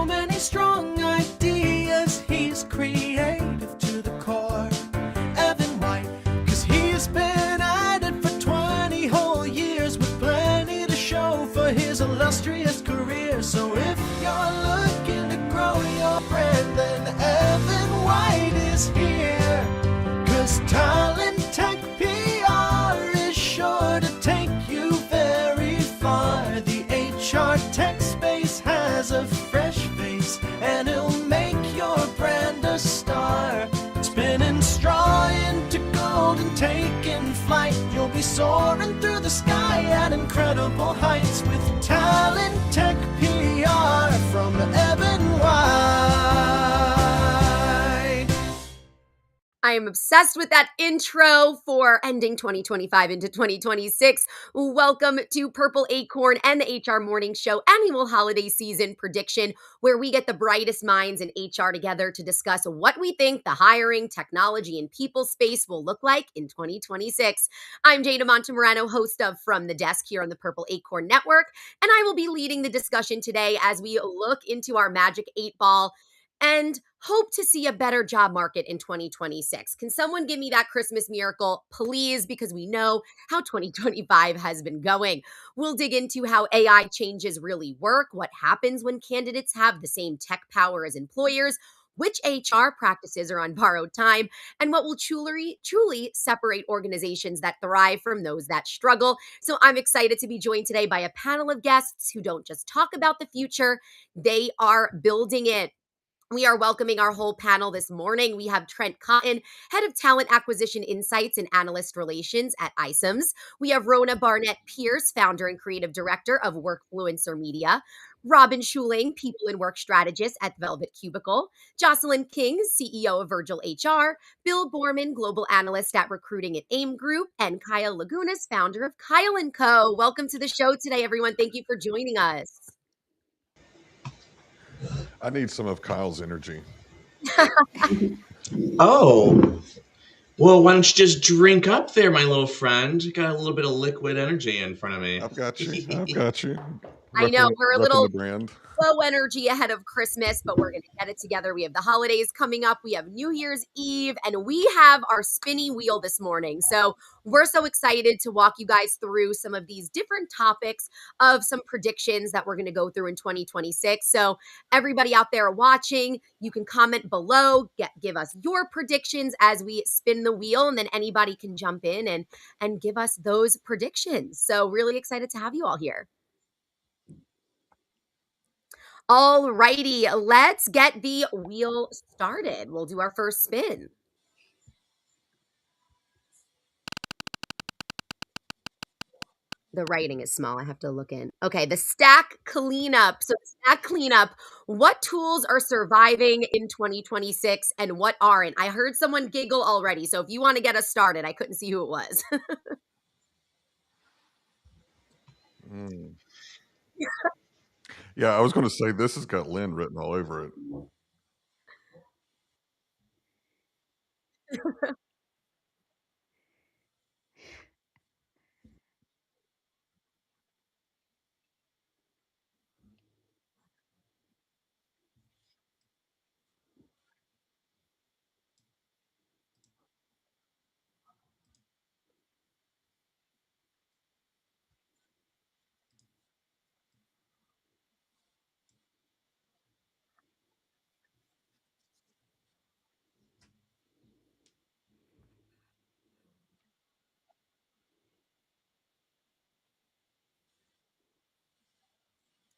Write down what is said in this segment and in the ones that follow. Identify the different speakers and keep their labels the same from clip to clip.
Speaker 1: so many strong ideas. He's creative to the core. Evan White, cause he's been at it for 20 whole years with plenty to show for his illustrious career. So if you're looking to grow your brand, then Evan White is here. Cause talent tech PR is sure to take you very far. The HR tech space has a fresh face, and it'll make your brand a star. Spinning straw into gold and taking flight, you'll be soaring through the sky at incredible heights with talent tech PR from Evan White.
Speaker 2: I am obsessed with that intro for ending 2025 into 2026. Welcome to Purple Acorn and the HR Morning Show annual holiday season prediction, where we get the brightest minds in HR together to discuss what we think the hiring, technology, and people space will look like in 2026. I'm Jada Montemarano, host of From the Desk here on the Purple Acorn Network, and I will be leading the discussion today as we look into our magic 8 ball and hope to see a better job market in 2026. Can someone give me that Christmas miracle, please? Because we know how 2025 has been going. We'll dig into how AI changes really work, what happens when candidates have the same tech power as employers, which HR practices are on borrowed time, and what will truly separate organizations that thrive from those that struggle. So I'm excited to be joined today by a panel of guests who don't just talk about the future, they are building it. We are welcoming our whole panel this morning. We have Trent Cotton, Head of Talent Acquisition Insights and Analyst Relations at iSIMS. We have Rona Barnett-Pierce, Founder and Creative Director of Workfluencer Media. Robin Schuling, People and Work Strategist at Velvet Cubicle. Jocelyn King, CEO of Virgil HR. Bill Borman, Global Analyst at Recruiting at AIM Group. And Kyle Lagunas, Founder of Kyle & Co. Welcome to the show today, everyone. Thank you for joining us.
Speaker 3: I need some of Kyle's energy.
Speaker 4: Oh, well, why don't you just drink up there, my little friend? Got a little bit of liquid energy in front of me.
Speaker 3: I've got you. I've got you.
Speaker 2: I know we're a little
Speaker 3: the brand.
Speaker 2: low energy ahead of Christmas, but we're going to get it together. We have the holidays coming up. We have New Year's Eve, and we have our spinny wheel this morning. So we're so excited to walk you guys through some of these different topics of some predictions that we're going to go through in 2026. So everybody out there watching, you can comment below, give us your predictions as we spin the wheel, and then anybody can jump in and give us those predictions. So really excited to have you all here. All righty, let's get the wheel started. We'll do our first spin. The writing is small. I have to look in. Okay, the stack cleanup. So stack cleanup, what tools are surviving in 2026 and what aren't? I heard someone giggle already. So if you want to get us started, I couldn't see who it was.
Speaker 3: Yeah, I was going to say this has got Lynn written all over it.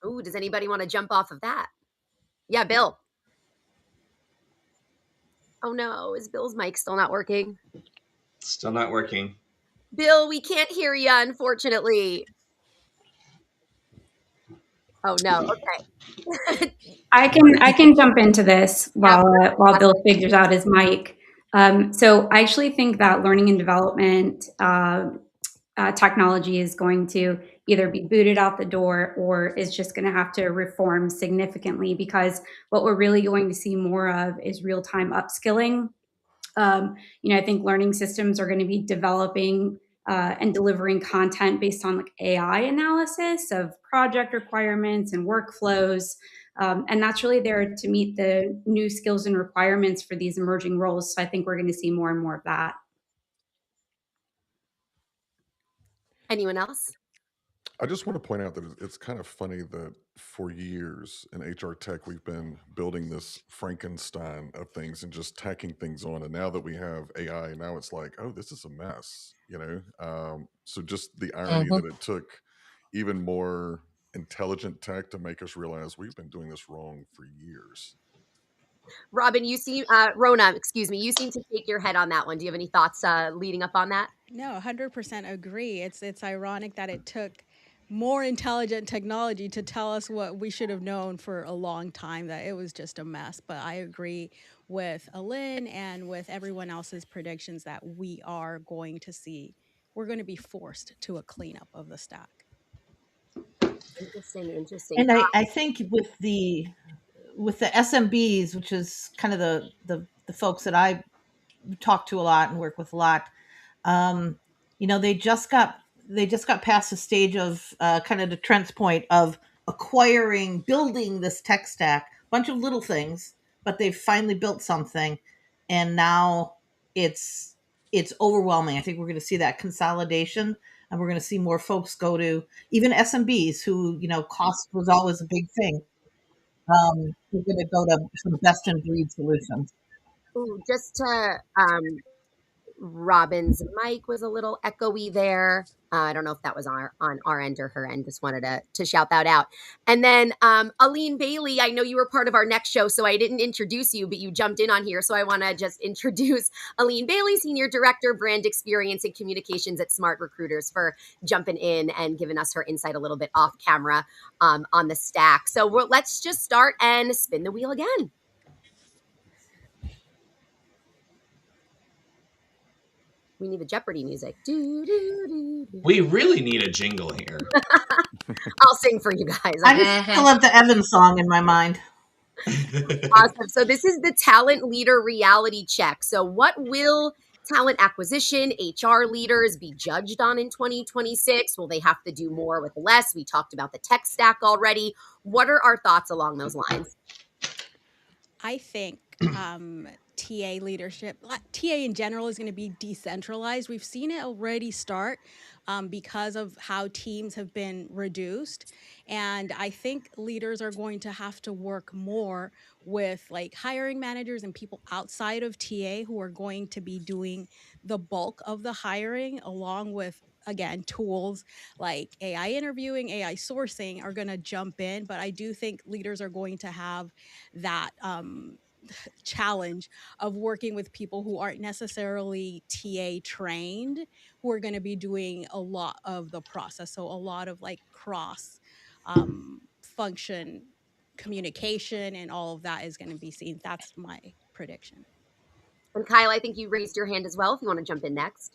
Speaker 2: Ooh, does anybody want to jump off of that? Yeah, Bill. Oh no, is Bill's mic still not working?
Speaker 4: Still not working.
Speaker 2: Bill, we can't hear you, unfortunately. Oh no, okay.
Speaker 5: I can jump into this while Bill figures out his mic. So I actually think that learning and development technology is going to either be booted out the door or is just going to have to reform significantly, because what we're really going to see more of is real-time upskilling. I think learning systems are going to be developing and delivering content based on like AI analysis of project requirements and workflows. And that's really there to meet the new skills and requirements for these emerging roles. So I think we're going to see more and more of that.
Speaker 2: Anyone else?
Speaker 3: I just want to point out that it's kind of funny that for years in HR tech, we've been building this Frankenstein of things and just tacking things on. And now that we have AI, now it's like, oh, this is a mess, you know? So just the irony that it took even more intelligent tech to make us realize we've been doing this wrong for years.
Speaker 2: Robin, you seem, Rona, excuse me, you seem to shake your head on that one. Do you have any thoughts leading up on that?
Speaker 6: No, 100% agree. It's ironic that it took more intelligent technology to tell us what we should have known for a long time, that it was just a mess. But I agree with Allyn and with everyone else's predictions that we're going to be forced to a cleanup of the stack.
Speaker 2: Interesting.
Speaker 7: And I think with the SMBs, which is kind of the folks that I talk to a lot and work with a lot, they just got past the stage of kind of to Trent's point of building this tech stack, bunch of little things, but they've finally built something, and now it's overwhelming. I think we're going to see that consolidation, and we're going to see more folks go to even SMBs who, cost was always a big thing. We're going to go to some best in breed solutions.
Speaker 2: Ooh, just to Robin's mic was a little echoey there. I don't know if that was on our end or her end. Just wanted to shout that out. And then Allyn Bailey, I know you were part of our next show, so I didn't introduce you, but you jumped in on here. So I want to just introduce Allyn Bailey, Senior Director, Brand Experience and Communications at SmartRecruiters, for jumping in and giving us her insight a little bit off camera on the stack. So let's just start and spin the wheel again. We need the Jeopardy music.
Speaker 4: We really need a jingle here.
Speaker 2: I'll sing for you guys.
Speaker 7: I still have the Evan song in my mind.
Speaker 2: Awesome. So this is the talent leader reality check. So what will talent acquisition, HR leaders be judged on in 2026? Will they have to do more with less? We talked about the tech stack already. What are our thoughts along those lines?
Speaker 6: I think TA leadership, TA in general, is going to be decentralized. We've seen it already start because of how teams have been reduced. And I think leaders are going to have to work more with hiring managers and people outside of TA who are going to be doing the bulk of the hiring, along with, again, tools like AI interviewing, AI sourcing are going to jump in. But I do think leaders are going to have that challenge of working with people who aren't necessarily TA trained, who are going to be doing a lot of the process. So a lot of cross function communication and all of that is going to be seen. That's my prediction.
Speaker 2: And Kyle, I think you raised your hand as well if you want to jump in next.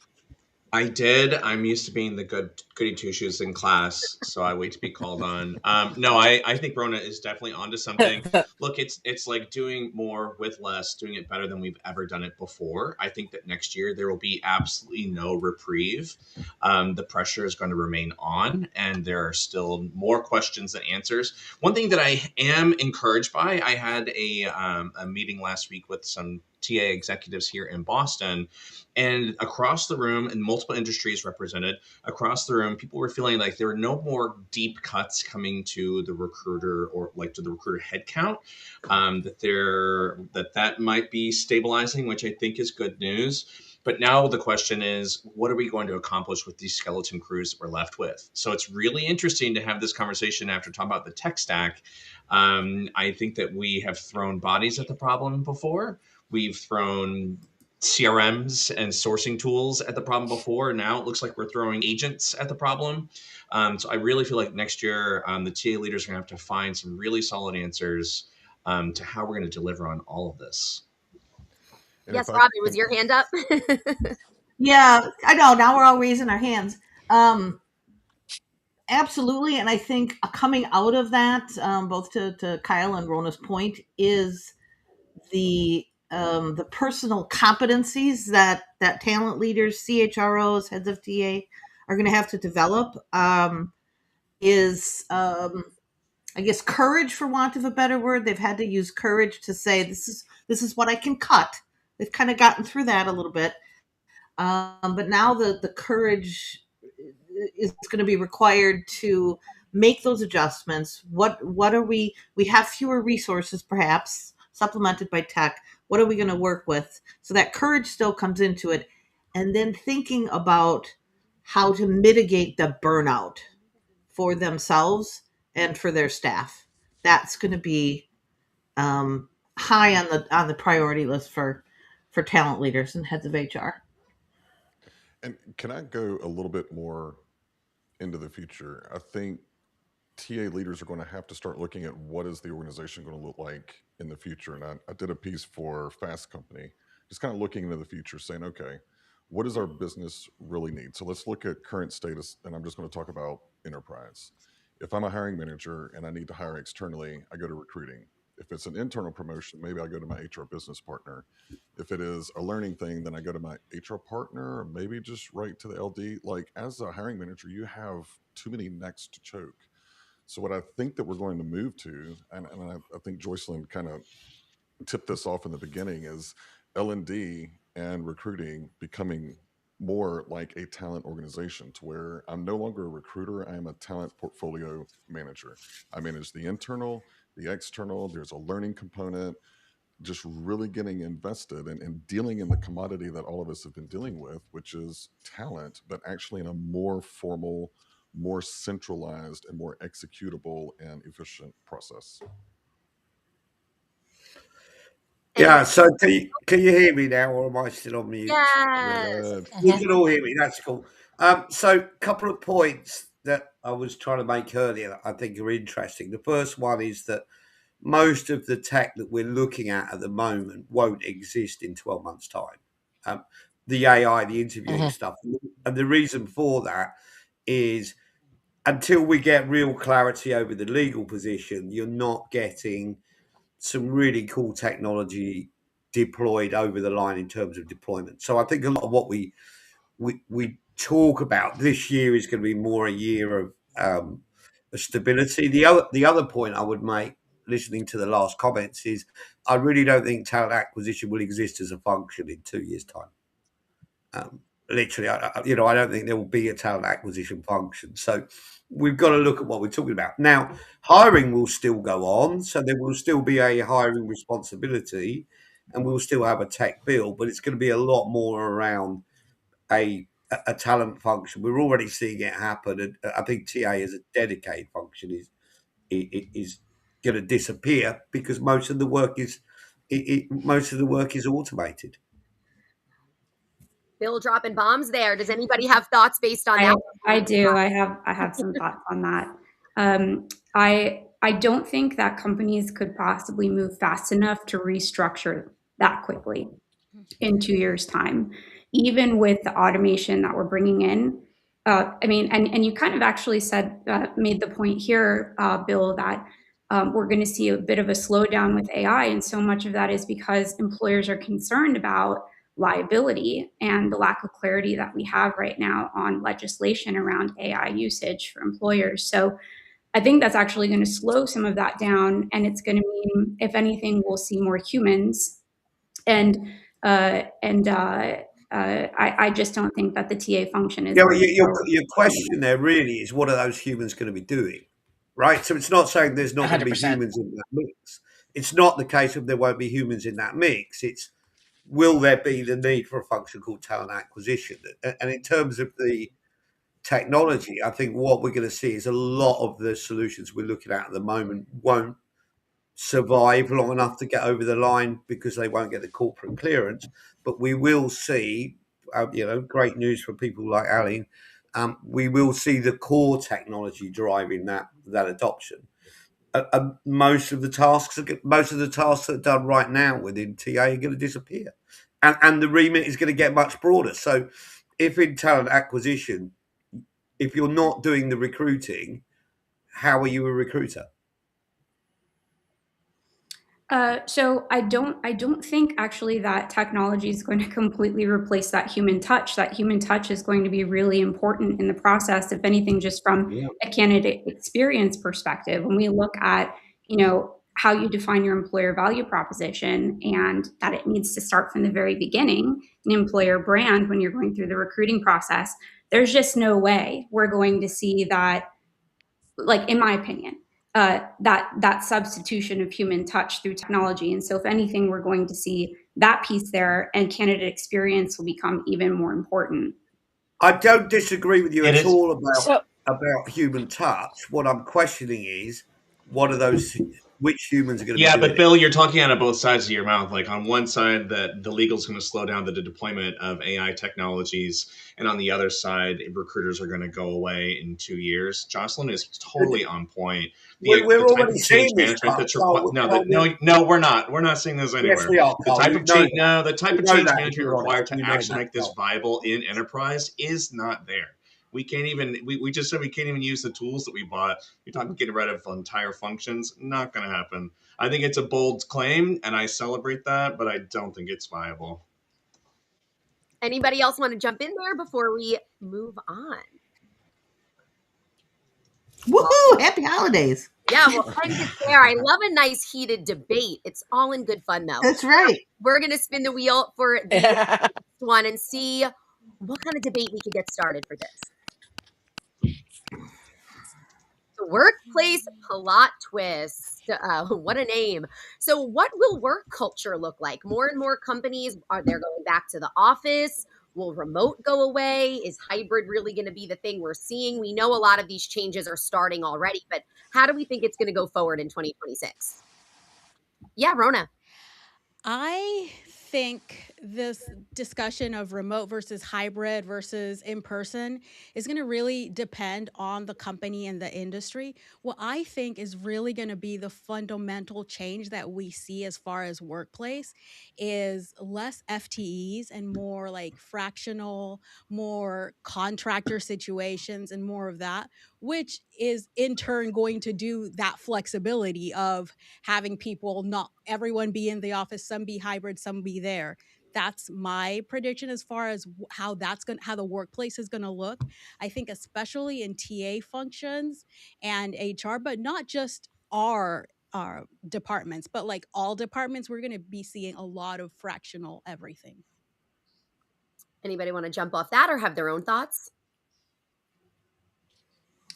Speaker 4: I did. I'm used to being the goody two shoes in class, so I wait to be called on. No, I think Rona is definitely onto something. Look, it's like doing more with less, doing it better than we've ever done it before. I think that next year there will be absolutely no reprieve. The pressure is going to remain on, and there are still more questions than answers. One thing that I am encouraged by, I had a meeting last week with some TA executives here in Boston, and across the room, and multiple industries represented across the room, people were feeling like there were no more deep cuts coming to the recruiter or to the recruiter headcount, that might be stabilizing, which I think is good news. But now the question is, what are we going to accomplish with these skeleton crews that we're left with? So it's really interesting to have this conversation after talking about the tech stack. I think that we have thrown bodies at the problem before. We've thrown CRMs and sourcing tools at the problem before. Now it looks like we're throwing agents at the problem. So I really feel like next year, the TA leaders are going to have to find some really solid answers to how we're going to deliver on all of this.
Speaker 2: Yes, Robbie, was your hand up?
Speaker 7: Yeah, I know. Now we're all raising our hands. Absolutely. And I think coming out of that, both to Kyle and Rona's point, is the personal competencies that talent leaders, CHROs, heads of TA are going to have to develop. I I guess, courage, for want of a better word. They've had to use courage to say, this is what I can cut. They've kind of gotten through that a little bit. But now the courage is going to be required to make those adjustments. What are we have fewer resources, perhaps supplemented by tech. What are we going to work with? So that courage still comes into it. And then thinking about how to mitigate the burnout for themselves and for their staff. That's going to be high on the priority list for talent leaders and heads of HR.
Speaker 3: And can I go a little bit more into the future? I think TA leaders are going to have to start looking at what is the organization going to look like in the future. And I did a piece for Fast Company, just kind of looking into the future, saying, okay, what does our business really need? So let's look at current status, and I'm just going to talk about enterprise. If I'm a hiring manager and I need to hire externally, I go to recruiting. If it's an internal promotion, maybe I go to my HR business partner. If it is a learning thing, then I go to my HR partner, or maybe just right to the LD. Like, as a hiring manager, you have too many necks to choke. So what I think that we're going to move to, and I think Joycelyn kind of tipped this off in the beginning, is L&D and recruiting becoming more like a talent organization, to where I'm no longer a recruiter. I am a talent portfolio manager. I manage the internal, the external. There's a learning component, just really getting invested and dealing in the commodity that all of us have been dealing with, which is talent, but actually in a more formal, more centralized, and more executable and efficient process.
Speaker 8: Yeah, so can you hear me now, or am I still on mute?
Speaker 2: Yes.
Speaker 8: You can all hear me. That's cool. So, a couple of points that I was trying to make earlier that I think are interesting. The first one is that most of the tech that we're looking at the moment won't exist in 12 months' time. The AI, the interviewing stuff. And the reason for that is until we get real clarity over the legal position, you're not getting some really cool technology deployed over the line in terms of deployment. So I think a lot of what we talk about this year is going to be more a year of stability. The other point I would make, listening to the last comments, is I really don't think talent acquisition will exist as a function in 2 years' time. Literally, I don't think there will be a talent acquisition function. So we've got to look at what we're talking about. Now, hiring will still go on, so there will still be a hiring responsibility, and we'll still have a tech bill, but it's going to be a lot more around a talent function. We're already seeing it happen, and I think TA as a dedicated function is going to disappear because most of the work is automated.
Speaker 2: Bill dropping bombs there. Does anybody have thoughts based on that?
Speaker 5: I do. I have some thoughts on that. I don't think that companies could possibly move fast enough to restructure that quickly in 2 years' time, even with the automation that we're bringing in. I mean, and you kind of actually made the point here, Bill, that we're going to see a bit of a slowdown with AI, and so much of that is because employers are concerned about liability and the lack of clarity that we have right now on legislation around AI usage for employers. So I think that's actually going to slow some of that down, and it's going to mean, if anything, we'll see more humans. And I just don't think that the TA function is.
Speaker 8: Yeah, your question there really is, what are those humans going to be doing, right? So it's not saying there's not going to be
Speaker 9: 100%.
Speaker 8: humans in that mix. It's not the case of there won't be humans in that mix. It's, will there be the need for a function called talent acquisition? And in terms of the technology, I think what we're going to see is a lot of the solutions we're looking at the moment won't survive long enough to get over the line because they won't get the corporate clearance. But we will see, great news for people like Allyn. We will see the core technology driving that adoption. Most of the tasks that are done right now within TA are going to disappear, and the remit is going to get much broader. So, if in talent acquisition, if you're not doing the recruiting, how are you a recruiter?
Speaker 5: So I don't think actually that technology is going to completely replace that human touch. That human touch is going to be really important in the process, if anything, just from
Speaker 8: Yeah.
Speaker 5: a candidate experience perspective. When we look at, how you define your employer value proposition and that it needs to start from the very beginning, an employer brand, when you're going through the recruiting process, there's just no way we're going to see that, like in my opinion, that substitution of human touch through technology. And so, if anything, we're going to see that piece there, and candidate experience will become even more important.
Speaker 8: I don't disagree with you
Speaker 4: It
Speaker 8: at
Speaker 4: is.
Speaker 8: all
Speaker 9: So
Speaker 8: about human touch. What I'm questioning is what are those which humans are going to be
Speaker 4: Yeah,
Speaker 8: doing
Speaker 4: but
Speaker 8: it?
Speaker 4: Bill, you're talking out of both sides of your mouth. Like on one side, that the legal's going to slow down the deployment of AI technologies, and on the other side, recruiters are going to go away in 2 years. Jocelyn is totally on point.
Speaker 8: We're
Speaker 4: The type
Speaker 8: already
Speaker 4: of change
Speaker 8: seeing this,
Speaker 4: management that's required.
Speaker 8: Carl.
Speaker 4: No,
Speaker 8: Carl,
Speaker 4: no, we're not. We're not seeing this
Speaker 8: yes,
Speaker 4: anywhere.
Speaker 8: we are,
Speaker 4: The
Speaker 8: Carl.
Speaker 4: type
Speaker 8: You
Speaker 4: of
Speaker 8: know
Speaker 4: change,
Speaker 8: that.
Speaker 4: no, the type
Speaker 8: You
Speaker 4: of
Speaker 8: know
Speaker 4: change
Speaker 8: that if
Speaker 4: management
Speaker 8: you're honest.
Speaker 4: required to
Speaker 8: You know
Speaker 4: actually
Speaker 8: that,
Speaker 4: make this
Speaker 8: Carl.
Speaker 4: viable in enterprise is not there. We can't even. We just said we can't even use the tools that we bought. You're talking getting rid of entire functions. Not going to happen. I think it's a bold claim, and I celebrate that, but I don't think it's viable.
Speaker 2: Anybody else want to jump in there before we move on?
Speaker 7: Woohoo! Happy holidays.
Speaker 2: Yeah, we'll end it there. I love a nice heated debate. It's all in good fun, though.
Speaker 7: That's right.
Speaker 2: We're going to spin the wheel for the next one and see what kind of debate we can get started for this. The workplace plot twist. What a name. So, what will work culture look like? More and more companies are they're going back to the office. Will remote go away? Is hybrid really going to be the thing we're seeing? We know a lot of these changes are starting already, but how do we think it's going to go forward in 2026? Yeah, Rona.
Speaker 6: I think this discussion of remote versus hybrid versus in person is going to really depend on the company and the industry. What I think is really going to be the fundamental change that we see as far as workplace is less FTEs and more like fractional, more contractor situations, and more of that, which is in turn going to do that flexibility of having people, not everyone be in the office, some be hybrid, some be there. That's my prediction as far as how the workplace is going to look. I think especially in TA functions and HR, but not just our departments, but like all departments, we're going to be seeing a lot of fractional everything.
Speaker 2: Anybody want to jump off that or have their own thoughts?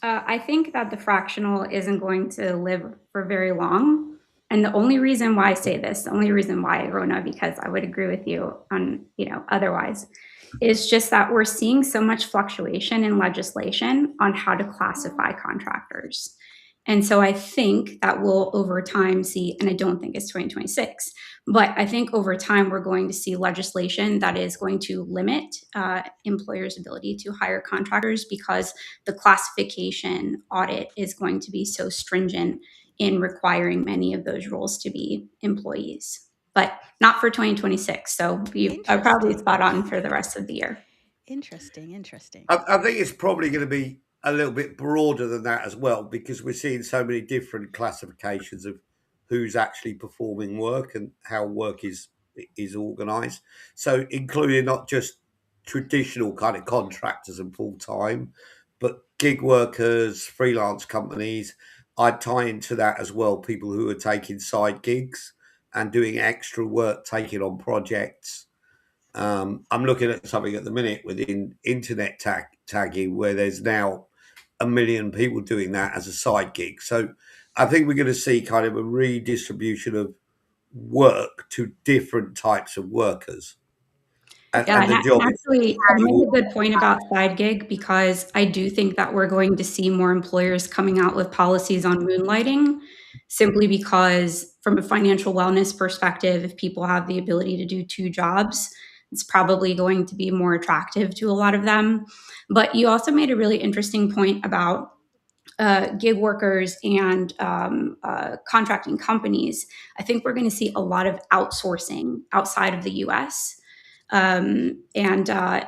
Speaker 5: I think that the fractional isn't going to live for very long. And the only reason why I say this, the only reason why, Rona, because I would agree with you on, otherwise, is just that we're seeing so much fluctuation in legislation on how to classify contractors. And so I think that we'll over time see, and I don't think it's 2026, but I think over time we're going to see legislation that is going to limit employers' ability to hire contractors because the classification audit is going to be so stringent in requiring many of those roles to be employees, but not for 2026. So you are probably spot on for the rest of the year.
Speaker 6: Interesting.
Speaker 8: I think it's probably going to be a little bit broader than that as well, because we're seeing so many different classifications of who's actually performing work and how work is organised. So including not just traditional kind of contractors and full time, but gig workers, freelance companies. I'd tie into that as well. People who are taking side gigs and doing extra work, taking on projects. I'm looking at something at the minute within internet tagging where there's now 1 million people doing that as a side gig. So I think we're going to see kind of a redistribution of work to different types of workers.
Speaker 5: Yeah,
Speaker 8: And the
Speaker 5: and
Speaker 8: job
Speaker 5: actually, you made a good point about side gig because I do think that we're going to see more employers coming out with policies on moonlighting simply because, from a financial wellness perspective, if people have the ability to do two jobs, it's probably going to be more attractive to a lot of them. But you also made a really interesting point about gig workers and contracting companies. I think we're going to see a lot of outsourcing outside of the US. And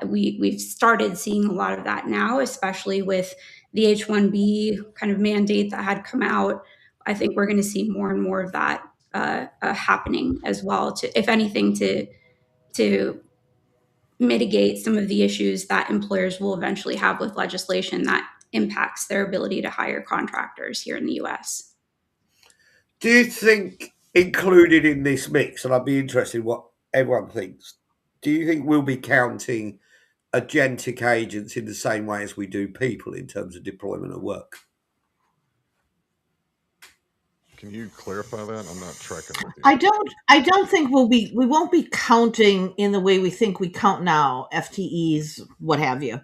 Speaker 5: we've started seeing a lot of that now, especially with the H-1B kind of mandate that had come out. I think we're going to see more and more of that happening as well, to, if anything, to mitigate some of the issues that employers will eventually have with legislation that impacts their ability to hire contractors here in the US.
Speaker 8: Do you think, included in this mix, and I'd be interested in what everyone thinks, do you think we'll be counting agentic agents in the same way as we do people in terms of deployment of work?
Speaker 3: Can you clarify that? I'm not tracking with you.
Speaker 7: I don't think we won't be counting in the way we think we count now, FTEs, what have you.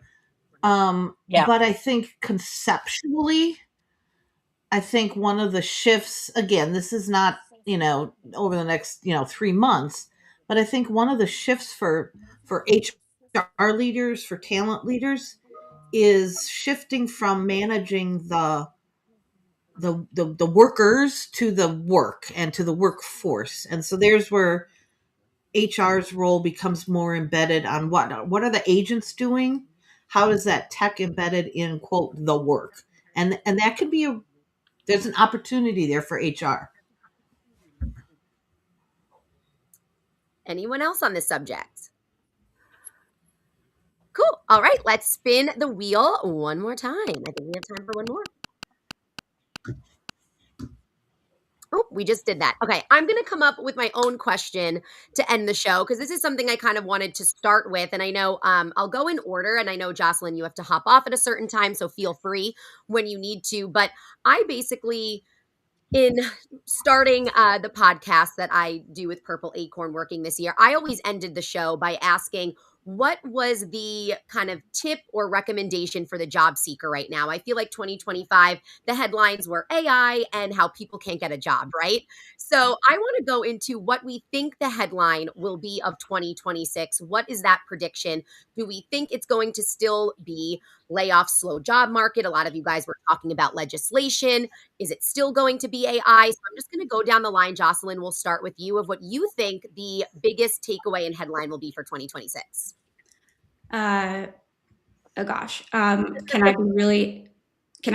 Speaker 9: Yeah.
Speaker 7: But I think conceptually, I think one of the shifts, again, this is not, over the next, 3 months, but I think one of the shifts for HR leaders, for talent leaders, is shifting from managing the workers to the work and to the workforce. And so there's where HR's role becomes more embedded on what are the agents doing? How is that tech embedded in, quote, the work? And that could be there's an opportunity there for HR.
Speaker 2: Anyone else on this subject? Cool. All right, let's spin the wheel one more time. I think we have time for one more. Oh, we just did that. Okay, I'm going to come up with my own question to end the show because this is something I kind of wanted to start with. And I know I'll go in order. And I know, Jocelyn, you have to hop off at a certain time, so feel free when you need to. But I basically, in starting the podcast that I do with Purple Acorn working this year, I always ended the show by asking, what was the kind of tip or recommendation for the job seeker right now? I feel like 2025, the headlines were AI and how people can't get a job, right? So I want to go into what we think the headline will be of 2026. What is that prediction? Do we think it's going to still be layoffs, slow job market? A lot of you guys were talking about legislation. Is it still going to be AI? So I'm just going to go down the line. Jocelyn, we'll start with you of what you think the biggest takeaway and headline will be for 2026.
Speaker 5: Oh gosh. Can I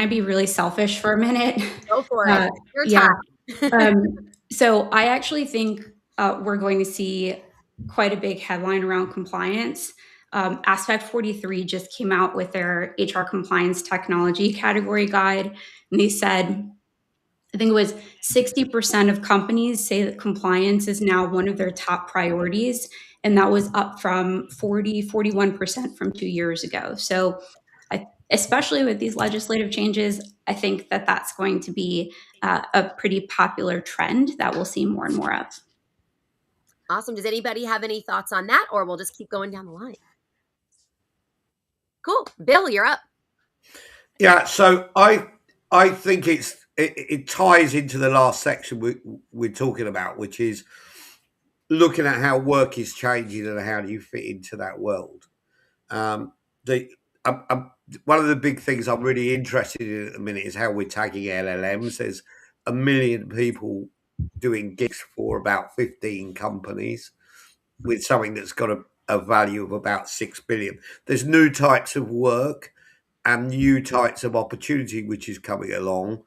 Speaker 5: be really selfish for a minute?
Speaker 2: Go for it. Your time.
Speaker 5: Yeah. So I actually think we're going to see quite a big headline around compliance. Aspect 43 just came out with their HR compliance technology category guide, and they said, I think it was 60% of companies say that compliance is now one of their top priorities. And that was up from 41% from 2 years ago. So especially with these legislative changes, I think that that's going to be a pretty popular trend that we'll see more and more of.
Speaker 2: Awesome. Does anybody have any thoughts on that, or we'll just keep going down the line? Cool. Bill, you're up.
Speaker 8: Yeah, so I think it ties into the last section we're talking about, which is looking at how work is changing and how do you fit into that world. One of the big things I'm really interested in at the minute is how we're tagging LLMs. There's 1 million people doing gigs for about 15 companies with something that's got a value of about 6 billion. There's new types of work and new types of opportunity which is coming along,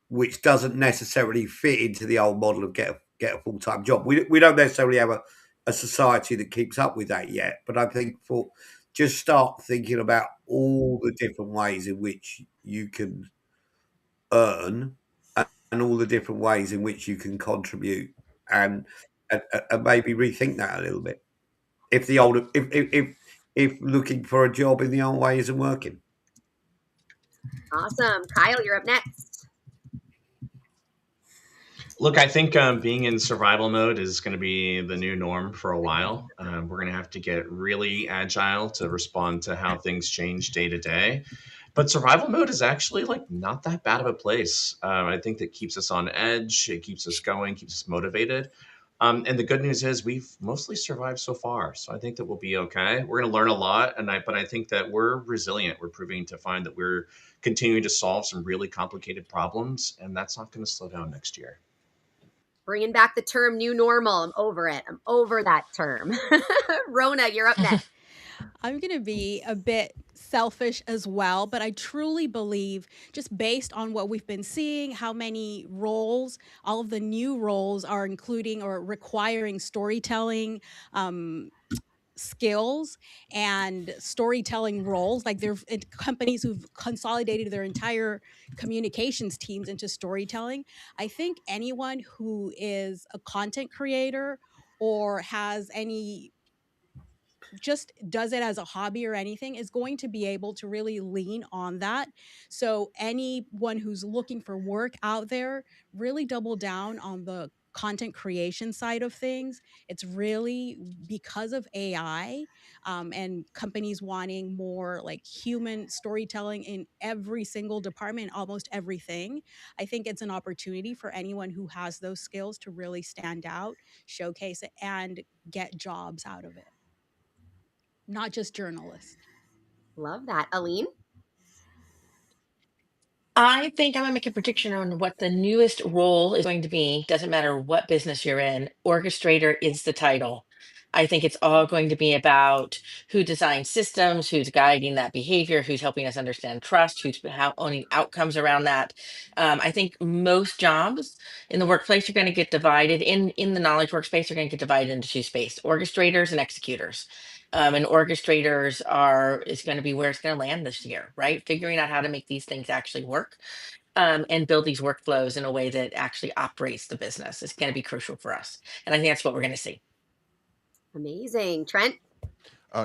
Speaker 8: which doesn't necessarily fit into the old model of get a full-time job. We don't necessarily have a society that keeps up with that yet, but I think just start thinking about all the different ways in which you can earn and all the different ways in which you can contribute and maybe rethink that a little bit. If looking for a job in the old way isn't working.
Speaker 2: Awesome. Kyle, you're up next.
Speaker 4: Look, I think being in survival mode is going to be the new norm for a while. We're going to have to get really agile to respond to how things change day to day. But survival mode is actually not that bad of a place. I think that keeps us on edge. It keeps us going, keeps us motivated. And the good news is we've mostly survived so far. So I think that we'll be okay. We're going to learn a lot. But I think that we're resilient. We're proving to find that we're continuing to solve some really complicated problems. And that's not going to slow down next year.
Speaker 2: Bringing back the term new normal. I'm over it. I'm over that term. Rona, you're up next.
Speaker 6: I'm going to be a bit selfish as well, but I truly believe, just based on what we've been seeing, how many roles, all of the new roles are including or requiring storytelling skills and storytelling roles. Like there are companies who've consolidated their entire communications teams into storytelling. I think anyone who is a content creator or has any, just does it as a hobby or anything, is going to be able to really lean on that. So anyone who's looking for work out there, really double down on the content creation side of things. It's really because of AI and companies wanting more like human storytelling in every single department, almost everything. I think it's an opportunity for anyone who has those skills to really stand out, showcase it, and get jobs out of it, not just journalists.
Speaker 2: Love that. Allyn?
Speaker 9: I think I'm gonna make a prediction on what the newest role is going to be. Doesn't matter what business you're in, orchestrator is the title. I think it's all going to be about who designs systems, who's guiding that behavior, who's helping us understand trust, who's owning outcomes around that. I think most jobs in the workplace are going to get divided in the knowledge workspace are going to get divided into two spaces: orchestrators and executors. And orchestrators is going to be where it's going to land this year, right? Figuring out how to make these things actually work and build these workflows in a way that actually operates the business is going to be crucial for us. And I think that's what we're going to see.
Speaker 2: Amazing. Trent?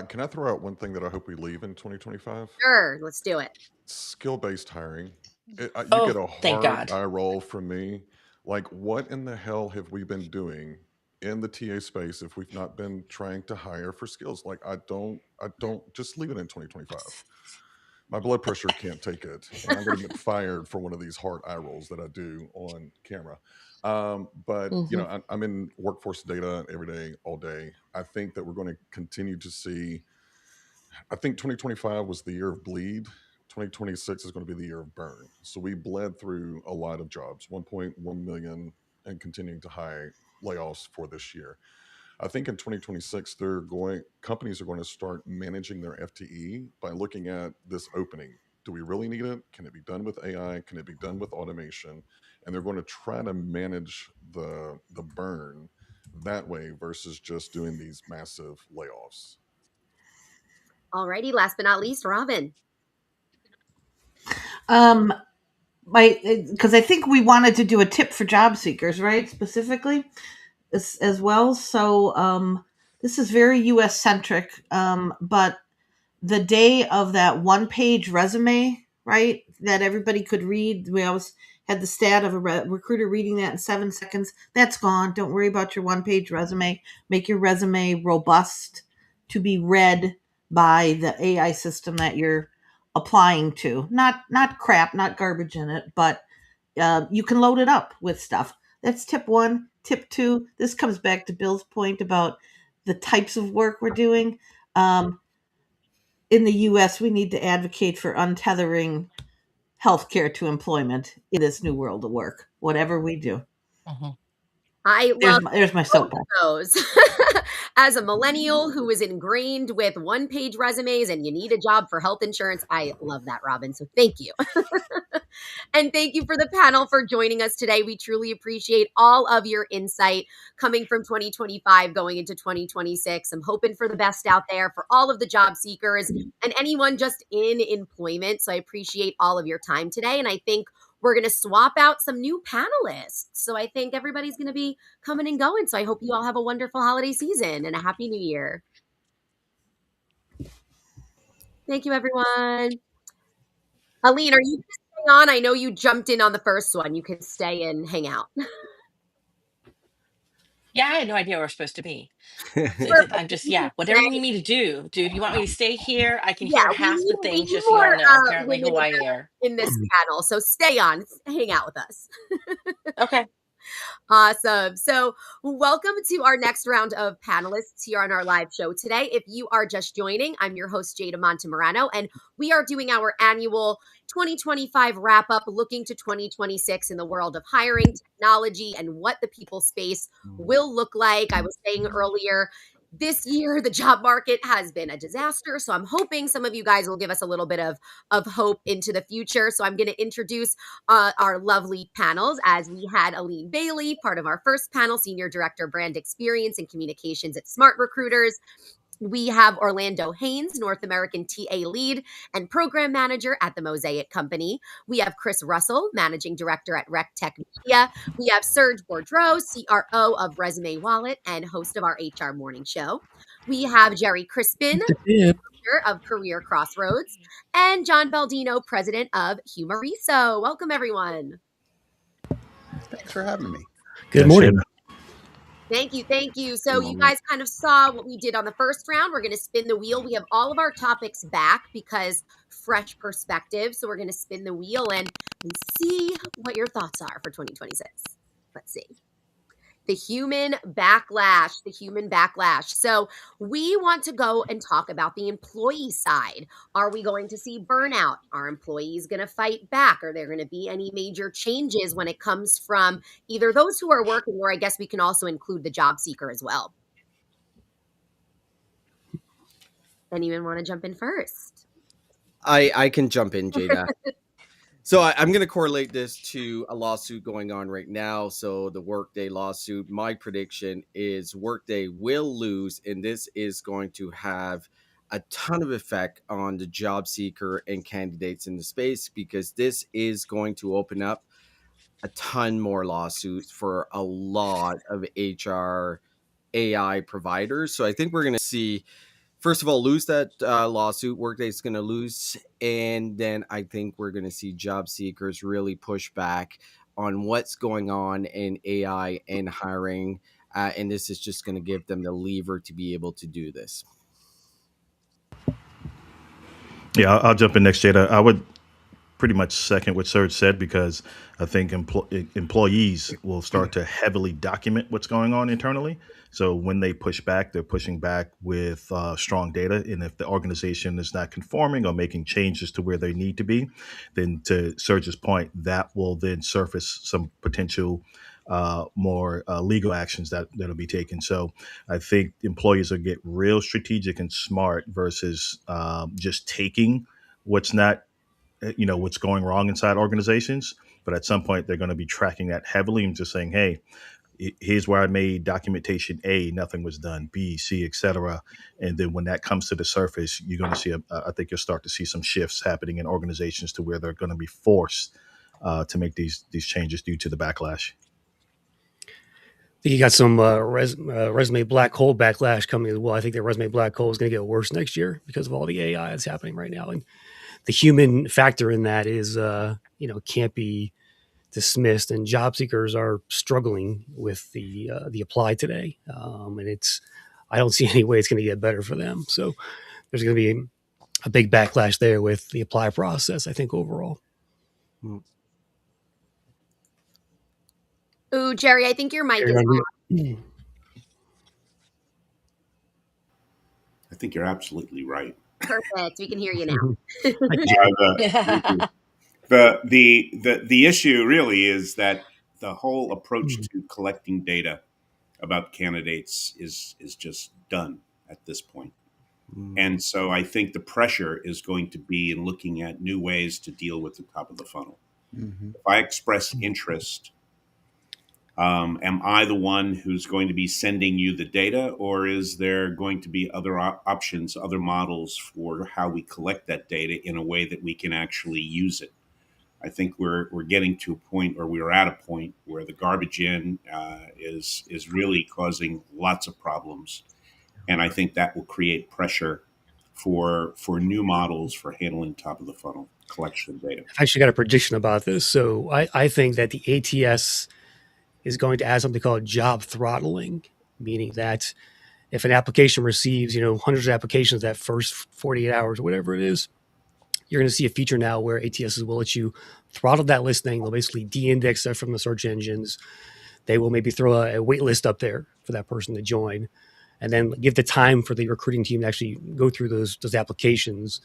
Speaker 3: Can I throw out one thing that I hope we leave in 2025?
Speaker 2: Sure. Let's do it.
Speaker 3: Skill-based hiring. You get
Speaker 9: Oh,
Speaker 3: a
Speaker 9: thank
Speaker 3: hard
Speaker 9: God.
Speaker 3: eye roll from me. Like, what in the hell have we been doing in the TA space if we've not been trying to hire for skills? Like, I don't just leave it in 2025. My blood pressure can't take it, and I'm going to get fired for one of these hard eye rolls that I do on camera. But
Speaker 9: Hmm.
Speaker 3: I'm in workforce data every day, all day. I think that we're going to continue to see. I think 2025 was the year of bleed. 2026 is going to be the year of burn. So we bled through a lot of jobs, 1.1 million, and continuing to high layoffs for this year. I think in 2026, companies are going to start managing their FTE by looking at this opening. Do we really need it? Can it be done with AI? Can it be done with automation? And they're going to try to manage the burn that way versus just doing these massive layoffs.
Speaker 2: Alrighty. Last but not least, Robin.
Speaker 7: Um, because I think we wanted to do a tip for job seekers, right? Specifically, as well. So this is very U.S. centric, but the day of that one page resume, right, that everybody could read. We always had the stat of a recruiter reading that in 7 seconds. That's gone. Don't worry about your one page resume. Make your resume robust to be read by the AI system that you're applying to. Not crap, not garbage in it, but you can load it up with stuff. That's tip one. Tip two, this comes back to Bill's point about the types of work we're doing. In the US, we need to advocate for untethering healthcare to employment in this new world of work, whatever we do.
Speaker 9: Hmm.
Speaker 2: I love
Speaker 7: There's my
Speaker 2: both
Speaker 7: soapbox.
Speaker 2: of those. As a millennial who is ingrained with one-page resumes and you need a job for health insurance, I love that, Robin. So thank you. And thank you for the panel for joining us today. We truly appreciate all of your insight coming from 2025 going into 2026. I'm hoping for the best out there for all of the job seekers and anyone just in employment. So I appreciate all of your time today. And I think we're going to swap out some new panelists. So I think everybody's going to be coming and going. So I hope you all have a wonderful holiday season and a happy new year. Thank you, everyone. Allyn, are you staying on? I know you jumped in on the first one. You can stay and hang out.
Speaker 9: Yeah, I had no idea where we're supposed to be.
Speaker 2: Perfect.
Speaker 9: I'm just,
Speaker 2: You can
Speaker 9: yeah, whatever you
Speaker 2: stay.
Speaker 9: need me to do. If you want me to stay here, I can
Speaker 2: Yeah,
Speaker 9: hear
Speaker 2: we
Speaker 9: half the
Speaker 2: need we
Speaker 9: things,
Speaker 2: need
Speaker 9: just so
Speaker 2: more
Speaker 9: y'all know. Apparently,
Speaker 2: women
Speaker 9: Hawaii air.
Speaker 2: in this panel. So stay on, hang out with us.
Speaker 9: Okay.
Speaker 2: Awesome. So, welcome to our next round of panelists here on our live show today. If you are just joining, I'm your host, Jada Montemarano, and we are doing our annual 2025 wrap up looking to 2026 in the world of hiring, technology, and what the people space will look like. I was saying earlier, This year, the job market has been a disaster. So I'm hoping some of you guys will give us a little bit of hope into the future. So I'm going to introduce our lovely panels, as we had Allyn Bailey, part of our first panel, Senior Director, Brand Experience and Communications at SmartRecruiters. We have Orlando Haynes, North American TA Lead and Program Manager at the Mosaic Company. We have Chris Russell, Managing Director at RecTech Media. We have Serge Bourdreau, CRO of Resume Wallet and host of our HR Morning Show. We have Jerry Crispin, Director of Career Crossroads, and John Baldino, President of Humoriso. Welcome, everyone.
Speaker 10: Thanks for having me.
Speaker 11: Good morning.
Speaker 2: Thank you. Thank you. So you guys kind of saw what we did on the first round. We're going to spin the wheel. We have all of our topics back because fresh perspective. So we're going to spin the wheel and see what your thoughts are for 2026. Let's see. The human backlash. So we want to go and talk about the employee side. Are we going to see burnout? Are employees going to fight back? Are there going to be any major changes when it comes from either those who are working, or I guess we can also include the job seeker as well? Anyone want to jump in first?
Speaker 12: I can jump in, Jada. So I'm going to correlate this to a lawsuit going on right now. So the Workday lawsuit, my prediction is Workday will lose, and this is going to have a ton of effect on the job seeker and candidates in the space, because this is going to open up a ton more lawsuits for a lot of HR AI providers. So I think we're going to see, first of all, lose that lawsuit. Workday's going to lose. And then I think we're going to see job seekers really push back on what's going on in AI and hiring. And this is just going to give them the lever to be able to do this.
Speaker 11: Yeah, I'll jump in next, Jada. I would pretty much second what Serge said, because I think employees will start to heavily document what's going on internally. So when they push back, they're pushing back with strong data. And if the organization is not conforming or making changes to where they need to be, then to Serge's point, that will then surface some potential more legal actions that'll be taken. So I think employees will get real strategic and smart versus just taking what's not, what's going wrong inside organizations. But at some point, they're going to be tracking that heavily and just saying, hey, here's where I made documentation A, nothing was done, B, C, etc. And then when that comes to the surface, you're going to see, I think you'll start to see some shifts happening in organizations to where they're going to be forced to make these changes due to the backlash.
Speaker 13: I think you got some resume black hole backlash coming as well. I think the resume black hole is going to get worse next year because of all the AI that's happening right now. And the human factor in that is, can't be dismissed, and job seekers are struggling with the apply today. And I don't see any way it's going to get better for them. So there's going to be a big backlash there with the apply process, I think, overall.
Speaker 2: Ooh, Jerry, I think your mic is on.
Speaker 10: I think you're absolutely right.
Speaker 2: Perfect. We can hear you now.
Speaker 10: The issue really is that the whole approach to collecting data about candidates is just done at this point. And so I think the pressure is going to be in looking at new ways to deal with the top of the funnel. If I express interest, am I the one who's going to be sending you the data, or is there going to be other options, other models for how we collect that data in a way that we can actually use it? I think we're getting to a point, or we're at a point, where the garbage in is really causing lots of problems, and I think that will create pressure for new models for handling top of the funnel collection of data.
Speaker 13: I've actually got a prediction about this. So I think that the ATS is going to add something called job throttling, meaning that if an application receives, hundreds of applications that first 48 hours or whatever it is, you're going to see a feature now where ATSs will let you throttle that listing. They'll basically de-index that from the search engines. They will maybe throw a wait list up there for that person to join, and then give the time for the recruiting team to actually go through those applications.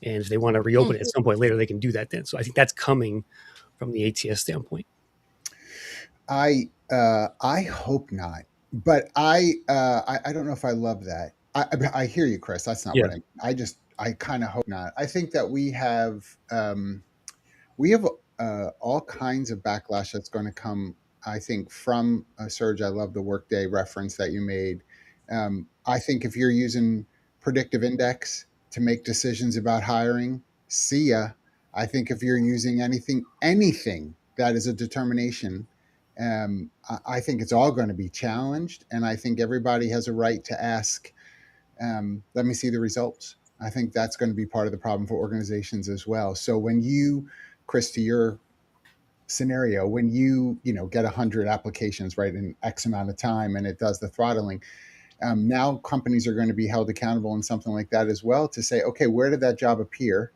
Speaker 13: And if they want to reopen it at some point later, they can do that then. So I think that's coming from the ATS standpoint.
Speaker 10: I hope not.
Speaker 14: but I don't know if I love that. I hear you, Chris. That's not what
Speaker 13: Yeah.
Speaker 14: I kind of hope not. I think that we have all kinds of backlash that's going to come. I think from Serge. I love the Workday reference that you made. I think if you're using predictive index to make decisions about hiring, see ya. I think if you're using anything that is a determination, I think it's all going to be challenged, and I think everybody has a right to ask. Let me see the results. I think that's going to be part of the problem for organizations as well. So when you, Chris, to your scenario, when you get 100 applications right in X amount of time, and it does the throttling, now companies are going to be held accountable in something like that as well to say, okay, where did that job appear?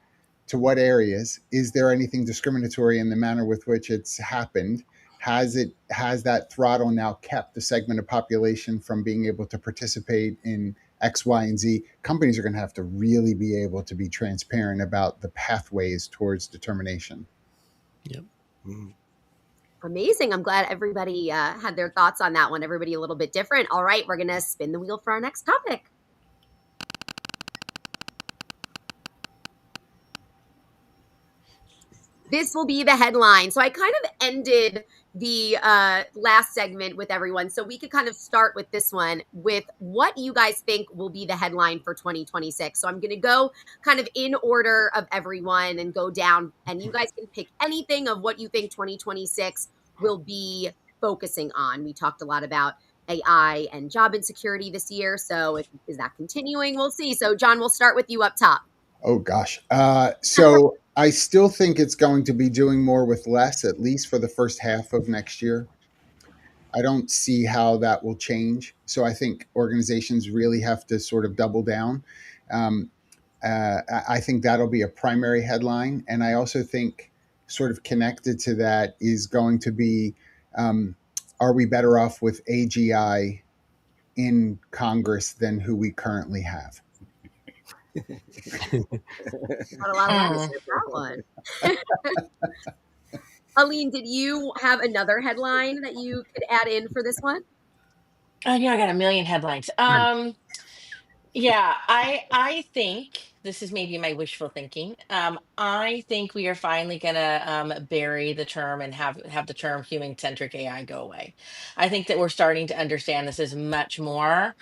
Speaker 14: To what areas? Is there anything discriminatory in the manner with which it's happened? Has that throttle now kept the segment of population from being able to participate in X, Y, and Z? Companies are going to have to really be able to be transparent about the pathways towards determination.
Speaker 13: Yep.
Speaker 2: Amazing. I'm glad everybody had their thoughts on that one. Everybody a little bit different. All right, we're going to spin the wheel for our next topic. This will be the headline. So I kind of ended the last segment with everyone. So we could kind of start with this one with what you guys think will be the headline for 2026. So I'm going to go kind of in order of everyone and go down, and you guys can pick anything of what you think 2026 will be focusing on. We talked a lot about AI and job insecurity this year. So is that continuing? We'll see. So John, we'll start with you up top.
Speaker 14: Oh gosh. So I still think it's going to be doing more with less, at least for the first half of next year. I don't see how that will change. So I think organizations really have to sort of double down. Um, I think that'll be a primary headline. And I also think, sort of connected to that, is going to be are we better off with AGI in Congress than who we currently have?
Speaker 2: Got a lot of letters with that one. Allyn, did you have another headline that you could add in for this one?
Speaker 9: Oh, yeah, I got a million headlines. Yeah, I think this is maybe my wishful thinking. I think we are finally gonna bury the term and have the term human centric AI go away. I think that we're starting to understand this is much more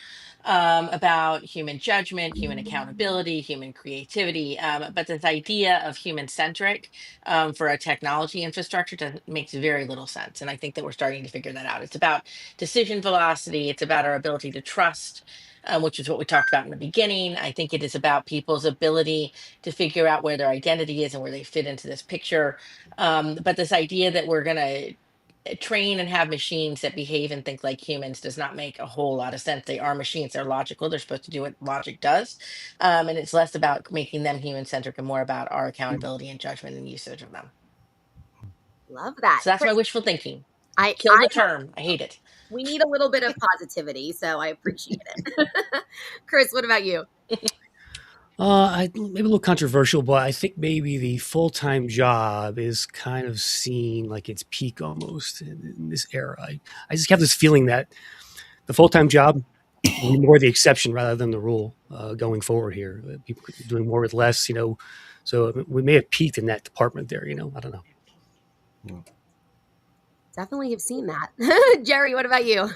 Speaker 9: about human judgment, human accountability, human creativity. But this idea of human centric for a technology infrastructure makes very little sense, and I think that we're starting to figure that out. It's about decision velocity. It's about our ability to trust, which is what we talked about in the beginning. I think it is about people's ability to figure out where their identity is and where they fit into this picture. But this idea that we're going to train and have machines that behave and think like humans does not make a whole lot of sense. They are machines, they're logical, they're supposed to do what logic does. And it's less about making them human centric and more about our accountability and judgment and usage of them.
Speaker 2: Love that.
Speaker 9: So that's my
Speaker 2: Chris,
Speaker 9: wishful thinking.
Speaker 2: I
Speaker 9: Kill the term. I hate it.
Speaker 2: we need a little bit of positivity, so I appreciate it. Chris, what about you?
Speaker 13: Maybe a little controversial, but I think maybe the full-time job is kind of seen like its peak almost in this era. I just have this feeling that the full-time job will be more the exception rather than the rule going forward here. People doing more with less, so we may have peaked in that department there, I don't know.
Speaker 2: Definitely have seen that. Jerry, what about you?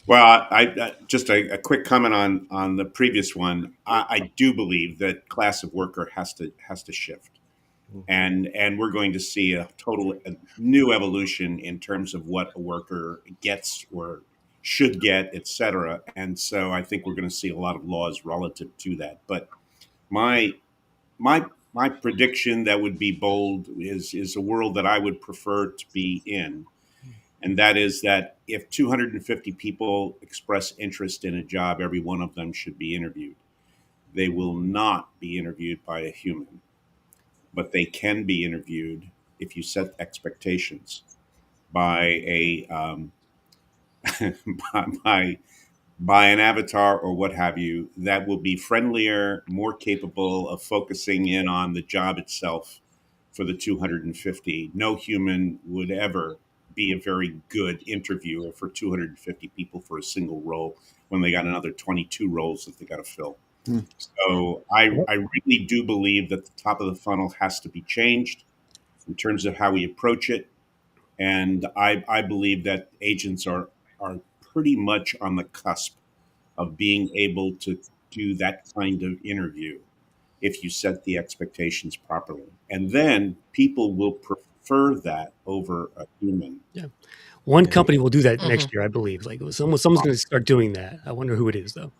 Speaker 10: Well, I just a quick comment on the previous one. I do believe that class of worker has to shift, and we're going to see a new evolution in terms of what a worker gets or should get, et cetera. And so I think we're going to see a lot of laws relative to that. But my my prediction that would be bold is a world that I would prefer to be in, and that is that if 250 people express interest in a job, every one of them should be interviewed. They will not be interviewed by a human, but they can be interviewed if you set expectations by a by by an avatar or what have you that will be friendlier, more capable of focusing in on the job itself for the 250. No human would ever be a very good interviewer for 250 people for a single role when they got another 22 roles that they got to fill.
Speaker 14: Hmm.
Speaker 10: So I really do believe that the top of the funnel has to be changed in terms of how we approach it. And I believe that agents are pretty much on the cusp of being able to do that kind of interview if you set the expectations properly. And then people will prefer that over a human.
Speaker 13: Yeah. One
Speaker 14: Yeah.
Speaker 13: company will do that
Speaker 9: Hmm.
Speaker 13: next year, I believe. Like someone's going to start doing that. I wonder who it is, though.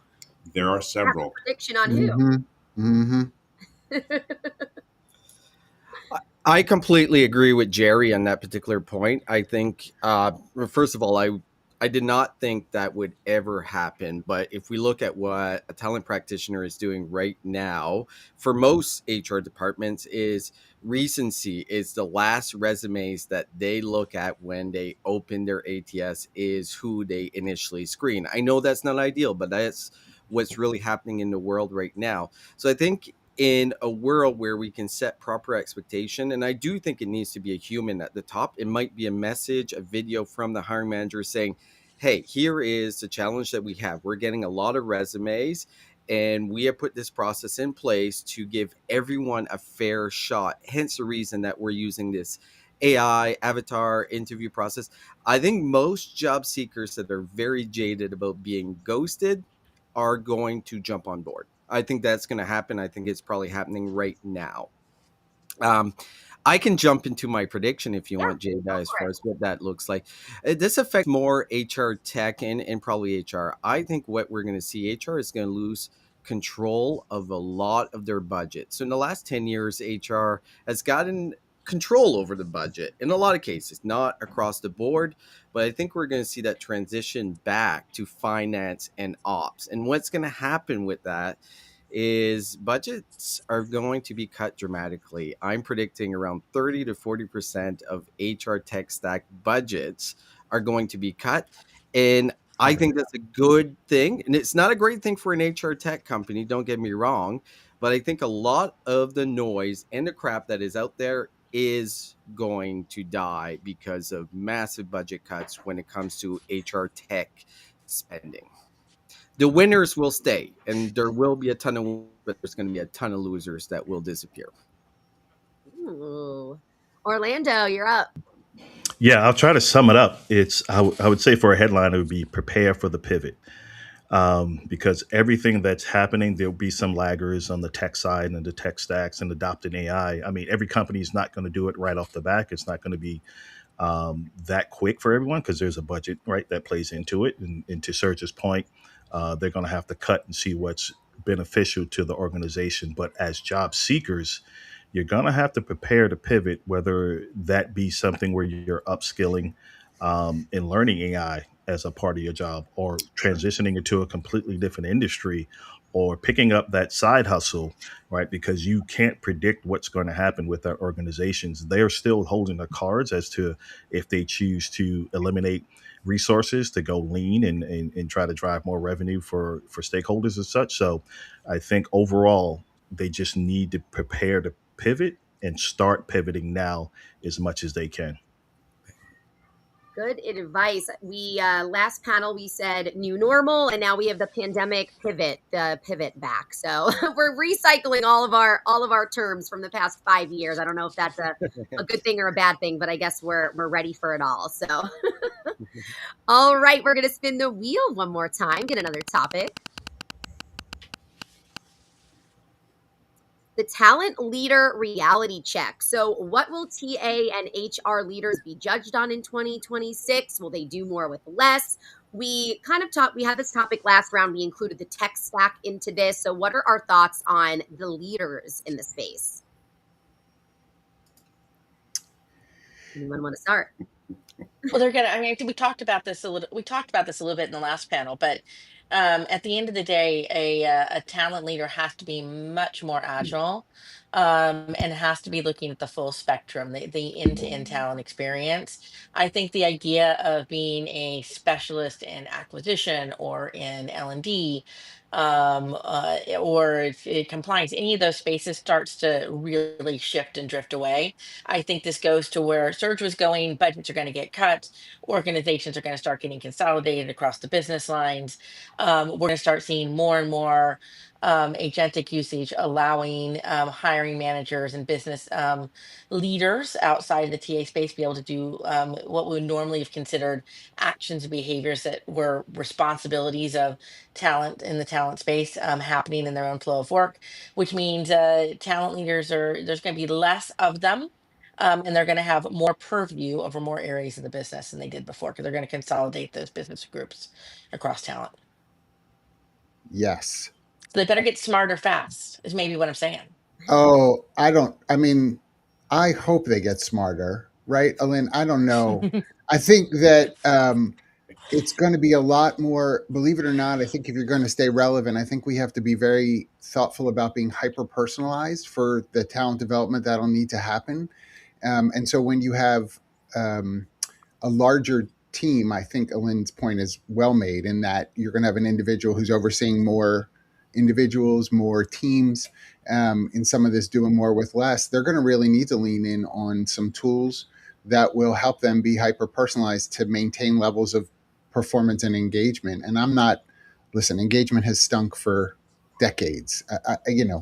Speaker 10: There are
Speaker 2: Have a
Speaker 10: several.
Speaker 2: prediction on who?
Speaker 14: Mm-hmm. Mm-hmm.
Speaker 12: I completely agree with Jerry on that particular point. I think, first of all, I did not think that would ever happen. But if we look at what a talent practitioner is doing right now, for most HR departments, is recency is the last resumes that they look at when they open their ATS is who they initially screen. I know that's not ideal, but that's what's really happening in the world right now. So I think in a world where we can set proper expectation, and I do think it needs to be a human at the top, it might be a message, a video from the hiring manager saying, hey, here is the challenge that we have. We're getting a lot of resumes, and we have put this process in place to give everyone a fair shot. Hence the reason that we're using this AI avatar interview process. I think most job seekers that are very jaded about being ghosted are going to jump on board. I think that's going to happen. I think it's probably happening right now. Um, I can jump into my prediction if you
Speaker 2: Yeah,
Speaker 12: want, Jada,
Speaker 2: go
Speaker 12: as
Speaker 2: for
Speaker 12: far
Speaker 2: it.
Speaker 12: as what that looks like. This affects more HR tech and probably HR. I think what we're going to see, HR is going to lose control of a lot of their budget. So in the last 10 years, HR has gotten control over the budget in a lot of cases, not across the board, but I think we're going to see that transition back to finance and ops. And what's going to happen with that is budgets are going to be cut dramatically. I'm predicting around 30 to 40% of HR tech stack budgets are going to be cut. And I think that's a good thing. And it's not a great thing for an HR tech company, don't get me wrong. But I think a lot of the noise and the crap that is out there is going to die because of massive budget cuts when it comes to HR tech spending. The winners will stay, and there will be a ton of winners, but there's going to be a ton of losers that will disappear.
Speaker 2: Ooh. Orlando, you're up.
Speaker 11: Yeah, I'll try to sum it up. I would say for a headline, it would be prepare for the pivot. Because everything that's happening, there'll be some laggers on the tech side and the tech stacks and adopting AI. I mean, every company is not going to do it right off the back. It's not going to be that quick for everyone because there's a budget, right, that plays into it. And to Serge's point, they're going to have to cut and see what's beneficial to the organization. But as job seekers, you're going to have to prepare to pivot, whether that be something where you're upskilling and learning AI as a part of your job, or transitioning into a completely different industry, or picking up that side hustle, right? Because you can't predict what's going to happen with our organizations. They're still holding the cards as to if they choose to eliminate resources to go lean and try to drive more revenue for stakeholders and such. So I think overall, they just need to prepare to pivot and start pivoting now as much as they can.
Speaker 2: Good advice. We last panel we said new normal, and now we have the pandemic pivot, the pivot back. So we're recycling all of our terms from the past 5 years. I don't know if that's a good thing or a bad thing, but I guess we're ready for it all. So all right, we're gonna spin the wheel one more time, get another topic. The talent leader reality check. So, what will TA and HR leaders be judged on in 2026? Will they do more with less? We kind of talked, we had this topic last round. We included the tech stack into this. So, what are our thoughts on the leaders in the space? Anyone want to start?
Speaker 9: Well, they're gonna. I mean, we talked about this a little. We talked about this a little bit in the last panel, but at the end of the day, a talent leader has to be much more agile, and has to be looking at the full spectrum, the end-to-end talent experience. I think the idea of being a specialist in acquisition or in L&D or if compliance, any of those spaces starts to really shift and drift away. I think this goes to where Surge was going. Budgets are going to get cut. Organizations are going to start getting consolidated across the business lines. We're going to start seeing more and more agentic usage, allowing hiring managers and business leaders outside of the TA space be able to do what we would normally have considered actions and behaviors that were responsibilities of talent in the talent space happening in their own flow of work, which means talent leaders there's going to be less of them. And they're going to have more purview over more areas of the business than they did before because they're going to consolidate those business groups across talent.
Speaker 14: Yes.
Speaker 9: So they better get smarter fast, is maybe what I'm saying.
Speaker 14: Oh, I mean, I hope they get smarter, right, Allyn? I don't know. I think that it's going to be a lot more, believe it or not. I think if you're going to stay relevant, I think we have to be very thoughtful about being hyper personalized for the talent development that'll need to happen. And so when you have a larger team, I think Allyn's point is well made in that you're going to have an individual who's overseeing more individuals, more teams. In some of this doing more with less, they're going to really need to lean in on some tools that will help them be hyper personalized to maintain levels of performance and engagement. And engagement has stunk for decades.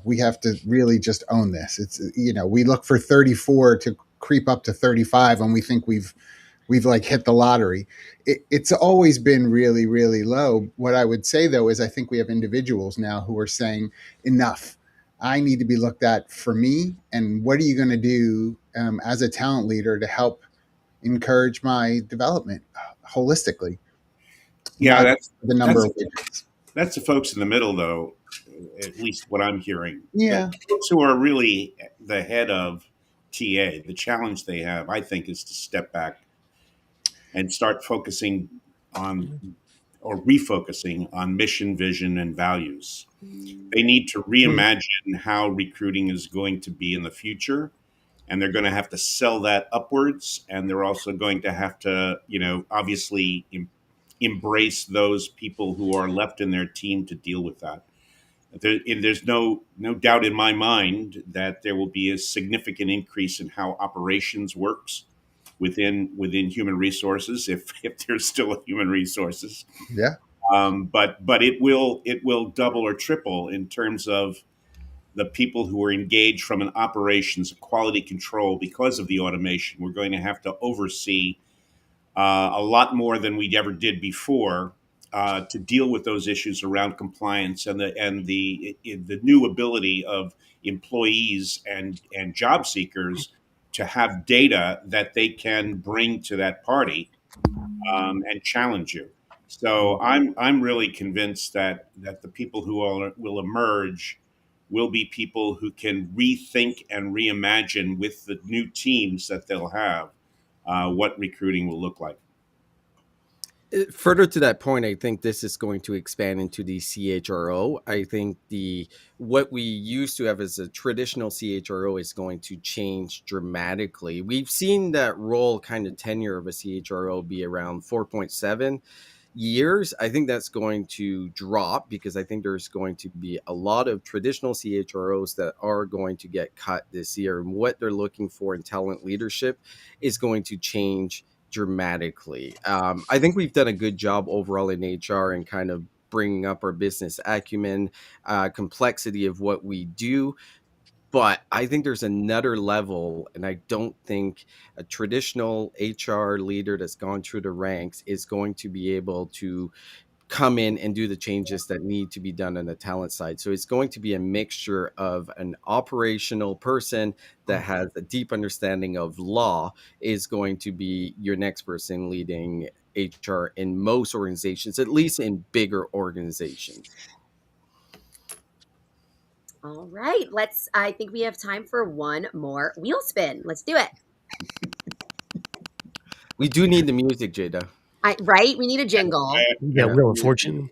Speaker 14: We have to really just own this. It's, we look for 34 to creep up to 35 and we think we've like hit the lottery. It's always been really, really low. What I would say though is I think we have individuals now who are saying enough. I need to be looked at for me. And what are you going to do as a talent leader to help encourage my development holistically?
Speaker 10: Yeah,
Speaker 14: Not the number of widgets.
Speaker 10: that's the folks in the middle, though. At least what I'm hearing.
Speaker 14: Yeah.
Speaker 10: The folks who are really the head of TA, the challenge they have, I think, is to step back and start focusing on or refocusing on mission, vision, and values. They need to reimagine how recruiting is going to be in the future. And they're going to have to sell that upwards. And they're also going to have to, obviously embrace those people who are left in their team to deal with that. There's no doubt in my mind that there will be a significant increase in how operations works within human resources, if there's still a human resources.
Speaker 14: Yeah.
Speaker 10: But it will double or triple in terms of the people who are engaged from an operations quality control because of the automation. We're going to have to oversee a lot more than we ever did before to deal with those issues around compliance and the new ability of employees and job seekers to have data that they can bring to that party and challenge you. So I'm really convinced that the people who will emerge will be people who can rethink and reimagine with the new teams that they'll have what recruiting will look like.
Speaker 12: Further to that point, I think this is going to expand into the CHRO. I think what we used to have as a traditional CHRO is going to change dramatically. We've seen that role kind of tenure of a CHRO be around 4.7 years. I think that's going to drop because I think there's going to be a lot of traditional CHROs that are going to get cut this year. And what they're looking for in talent leadership is going to change dramatically. I think we've done a good job overall in HR and kind of bringing up our business acumen, complexity of what we do. But I think there's another level, and I don't think a traditional HR leader that's gone through the ranks is going to be able to come in and do the changes that need to be done on the talent side. So it's going to be a mixture of an operational person that has a deep understanding of law is going to be your next person leading HR in most organizations, at least in bigger organizations.
Speaker 2: All right, I think we have time for one more wheel spin. Let's do it.
Speaker 12: We do need the music, Jada.
Speaker 2: Right? We need a jingle.
Speaker 13: Yeah, Wheel of Fortune.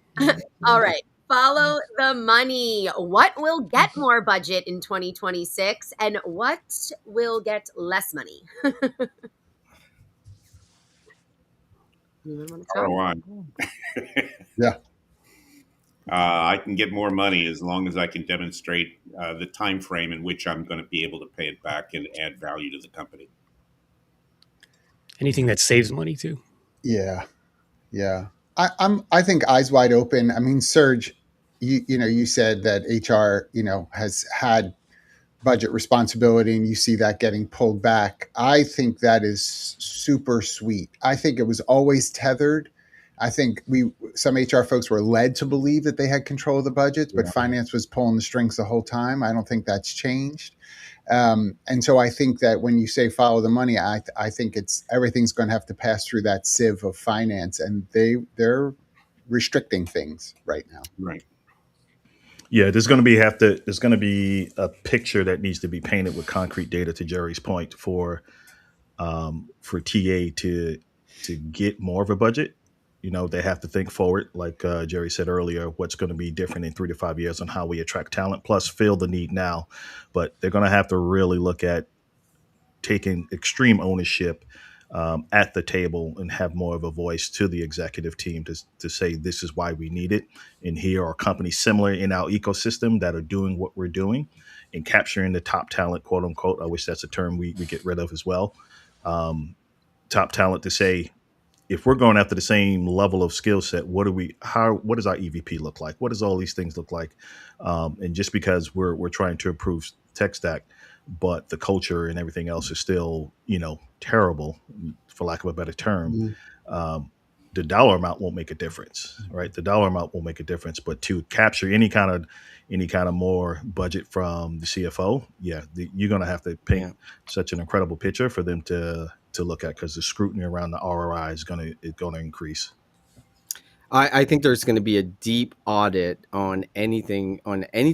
Speaker 2: All right. Follow the money. What will get more budget in 2026 and what will get less money? Anyone want to talk?
Speaker 10: ROI.
Speaker 14: Yeah.
Speaker 10: I can get more money as long as I can demonstrate the time frame in which I'm going to be able to pay it back and add value to the company.
Speaker 13: Anything that saves money too.
Speaker 14: Yeah, yeah. I think eyes wide open. I mean, Serge, you said that HR has had budget responsibility and you see that getting pulled back. I think that is super sweet. I think it was always tethered. I think some HR folks were led to believe that they had control of the budgets, but finance was pulling the strings the whole time. I don't think that's changed. And so I think that when you say follow the money, I think everything's going to have to pass through that sieve of finance, and they're restricting things right now.
Speaker 10: Right.
Speaker 11: Yeah, there's going to be a picture that needs to be painted with concrete data. To Jerry's point, for TA to get more of a budget, they have to think forward, like Jerry said earlier, what's going to be different in 3 to 5 years on how we attract talent, plus fill the need now. But they're going to have to really look at taking extreme ownership at the table and have more of a voice to the executive team to say this is why we need it. And here are companies similar in our ecosystem that are doing what we're doing and capturing the top talent, quote unquote. I wish that's a term we get rid of as well. Top talent to say, if we're going after the same level of skill set, what does our EVP look like? What does all these things look like? And just because we're trying to improve tech stack, but the culture and everything else is still, terrible, for lack of a better term, the dollar amount won't make a difference, right? The dollar amount won't make a difference, but to capture any kind of more budget from the CFO, you're going to have to paint such an incredible picture for them to look at, because the scrutiny around the ROI is going to increase.
Speaker 12: I think there's going to be a deep audit on any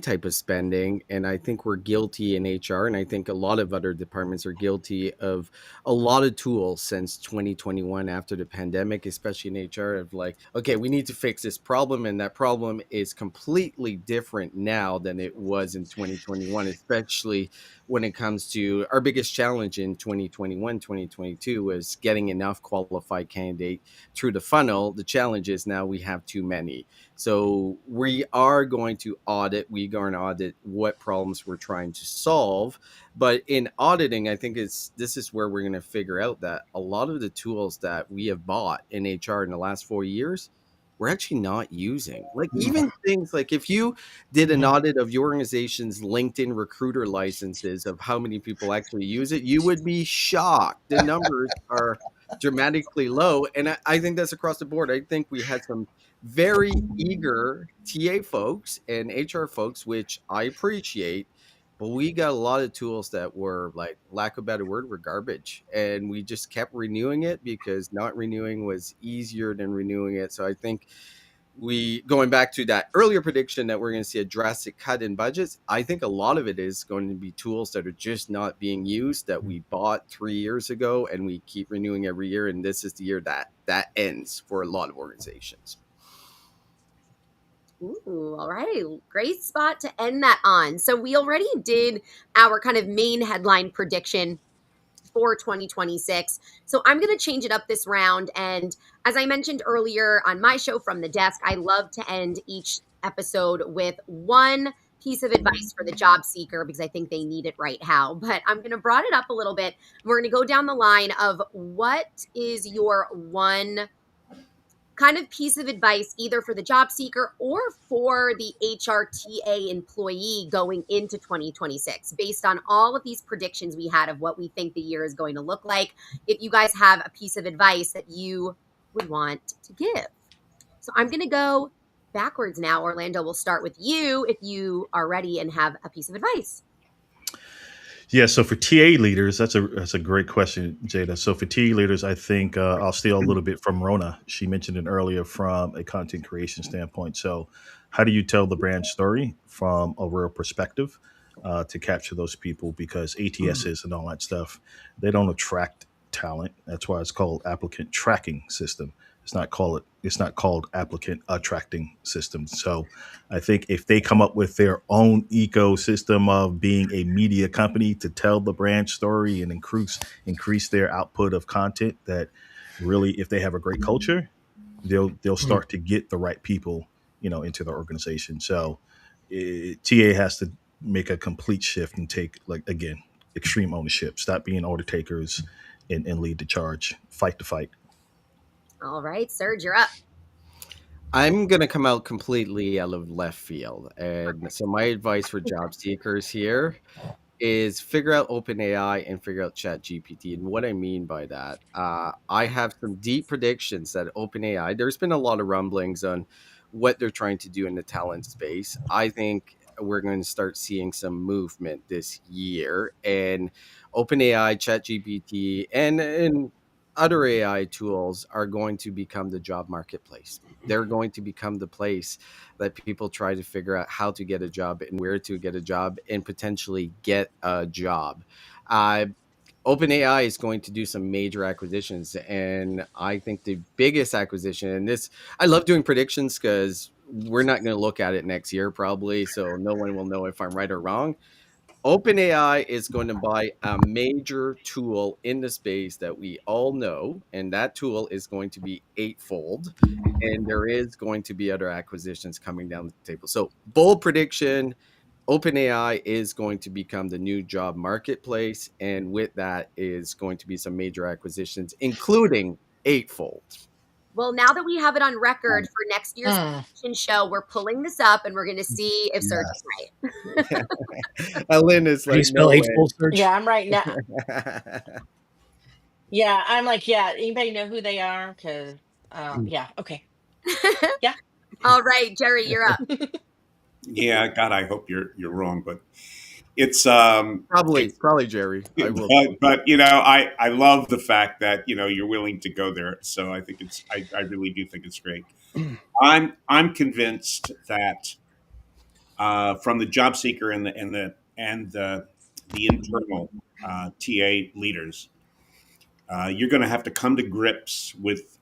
Speaker 12: type of spending. And I think we're guilty in HR. And I think a lot of other departments are guilty of a lot of tools since 2021 after the pandemic, especially in HR, of like, okay, we need to fix this problem. And that problem is completely different now than it was in 2021, especially when it comes to our biggest challenge in 2021, 2022 was getting enough qualified candidate through the funnel. The challenge is now we have too many. So we are going to audit what problems we're trying to solve. But in auditing, I think this is where we're going to figure out that a lot of the tools that we have bought in HR in the last 4 years, we're actually not using. Like even things like if you did an audit of your organization's LinkedIn recruiter licenses of how many people actually use it, you would be shocked. The numbers are dramatically low. And I think that's across the board. I think we had some very eager TA folks and HR folks, which I appreciate, but we got a lot of tools that were, like, lack of a better word, were garbage. And we just kept renewing it because not renewing was easier than renewing it. So I think going back to that earlier prediction that we're going to see a drastic cut in budgets, I think a lot of it is going to be tools that are just not being used that we bought 3 years ago and we keep renewing every year. And this is the year that ends for a lot of organizations.
Speaker 2: Ooh, all right. Great spot to end that on. So we already did our kind of main headline prediction for 2026. So I'm going to change it up this round. And as I mentioned earlier on my show From the Desk, I love to end each episode with one piece of advice for the job seeker because I think they need it right now. But I'm going to broaden it up a little bit. We're going to go down the line of what is your one kind of piece of advice either for the job seeker or for the HRTA employee going into 2026 based on all of these predictions we had of what we think the year is going to look like. If you guys have a piece of advice that you would want to give. So I'm going to go backwards now. Orlando, we'll start with you if you are ready and have a piece of advice.
Speaker 11: Yeah, so for TA leaders, that's a great question, Jada. So for TA leaders, I think I'll steal a little bit from Rona. She mentioned it earlier from a content creation standpoint. So how do you tell the brand story from a real perspective to capture those people? Because ATSs and all that stuff, they don't attract talent. That's why it's called applicant tracking system. It's not called applicant attracting system. So I think if they come up with their own ecosystem of being a media company to tell the brand story and increase their output of content, that really, if they have a great culture, they'll start to get the right people into the organization. So TA has to make a complete shift and take, like, again, extreme ownership. Stop being order takers and lead the charge. Fight the fight.
Speaker 2: All right, Serge, you're up.
Speaker 12: I'm gonna come out completely out of left field, and so my advice for job seekers here is figure out OpenAI and figure out ChatGPT. And what I mean by that, I have some deep predictions that OpenAI. There's been a lot of rumblings on what they're trying to do in the talent space. I think we're going to start seeing some movement this year, and OpenAI, ChatGPT, and other AI tools are going to become the job marketplace. They're going to become the place that people try to figure out how to get a job and where to get a job and potentially get a job. Uh, OpenAI is going to do some major acquisitions, and I think the biggest acquisition, and this, I love doing predictions because we're not going to look at it next year probably, so no one will know if I'm right or wrong. OpenAI is going to buy a major tool in the space that we all know, and that tool is going to be eightfold. And there is going to be other acquisitions coming down the table. So, bold prediction: OpenAI is going to become the new job marketplace, and with that is going to be some major acquisitions, including eightfold.
Speaker 2: Well, now that we have it on record for next year's
Speaker 9: Mm.
Speaker 2: prediction show, we're pulling this up and we're going to see if Serge is right.
Speaker 12: Allyn is
Speaker 13: How do you
Speaker 12: like,
Speaker 13: spell
Speaker 12: no
Speaker 13: eightfold, Serge?
Speaker 9: Yeah, I'm right now.
Speaker 12: way.
Speaker 9: Yeah, I'm like, yeah. Anybody know who they are? Because, yeah, okay, yeah.
Speaker 2: All right, Jerry, you're up.
Speaker 10: Yeah, God, I hope you're wrong, but it's
Speaker 12: Probably Jerry. I will.
Speaker 10: but I love the fact that you're willing to go there. So I think I really do think it's great. I'm convinced that from the job seeker and the internal TA leaders, you're going to have to come to grips with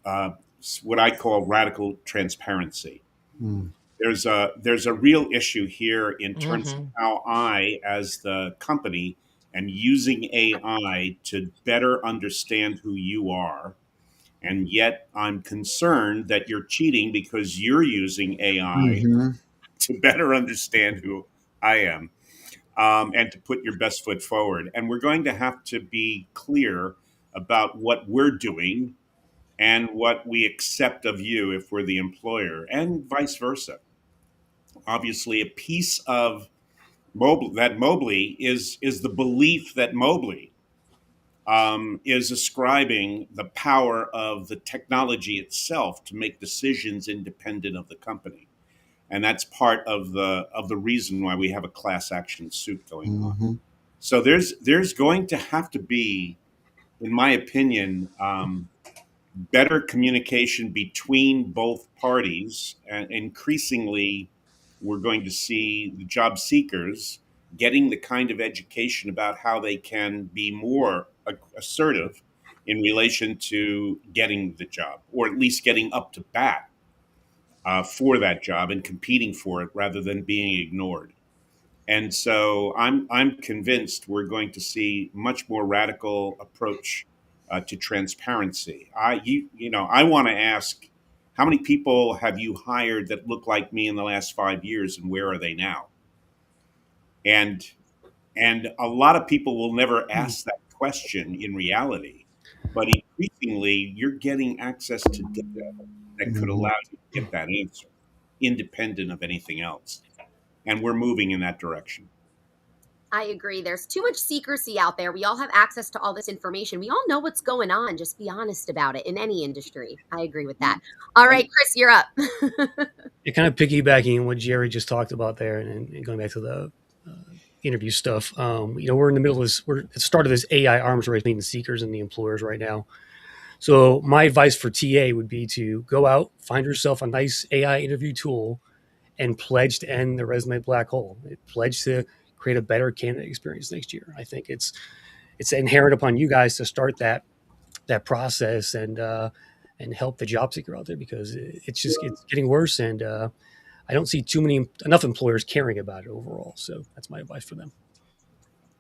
Speaker 10: what I call radical transparency.
Speaker 14: Mm.
Speaker 10: There's a real issue here in terms of
Speaker 9: Hmm.
Speaker 10: how I, as the company, am using AI to better understand who you are, and yet I'm concerned that you're cheating because you're using AI
Speaker 14: Hmm.
Speaker 10: to better understand who I am, and to put your best foot forward. And we're going to have to be clear about what we're doing and what we accept of you if we're the employer, and vice versa. Obviously, a piece of Mobley is the belief that Mobley is ascribing the power of the technology itself to make decisions independent of the company, and that's part of the reason why we have a class action suit going on.
Speaker 14: Hmm.
Speaker 10: So there's going to have to be, in my opinion, better communication between both parties, and increasingly we're going to see the job seekers getting the kind of education about how they can be more assertive in relation to getting the job, or at least getting up to bat for that job and competing for it rather than being ignored. And so I'm convinced we're going to see much more radical approach to transparency. I want to ask, how many people have you hired that look like me in the last 5 years, and where are they now? And a lot of people will never ask that question in reality, but increasingly you're getting access to data that could
Speaker 14: Hmm.
Speaker 10: allow you to get that answer, independent of anything else. And we're moving in that direction.
Speaker 2: I agree. There's too much secrecy out there. We all have access to all this information. We all know what's going on. Just be honest about it in any industry. I agree with that. All right, Chris, you're up.
Speaker 13: You're kind of piggybacking on what Jerry just talked about there, and going back to the interview stuff. We're in the middle of this. We're at the start of this AI arms race between the seekers and the employers right now. So my advice for TA would be to go out, find yourself a nice AI interview tool, and pledge to end the resume black hole. Pledge to create a better candidate experience next year. I think it's inherent upon you guys to start that process and help the job seeker out there, because it's getting worse, and I don't see enough employers caring about it overall. So that's my advice for them.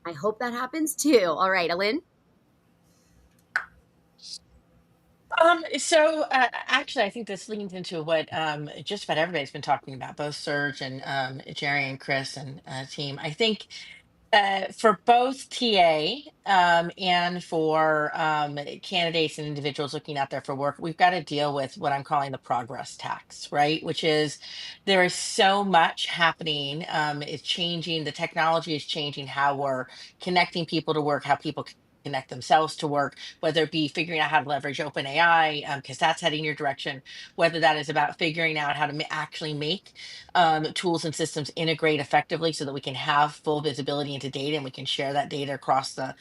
Speaker 2: I hope that happens too. All right, Allyn.
Speaker 9: Actually, I think this leans into what just about everybody's been talking about, both Serge and Jerry and Chris and team. I think for both TA and for candidates and individuals looking out there for work, we've got to deal with what I'm calling the progress tax, right? Which is there is so much happening. It's changing. The technology is changing how we're connecting people to work, how people connect themselves to work, whether it be figuring out how to leverage open AI, because that's heading your direction, whether that is about figuring out how to actually make tools and systems integrate effectively so that we can have full visibility into data and we can share that data across the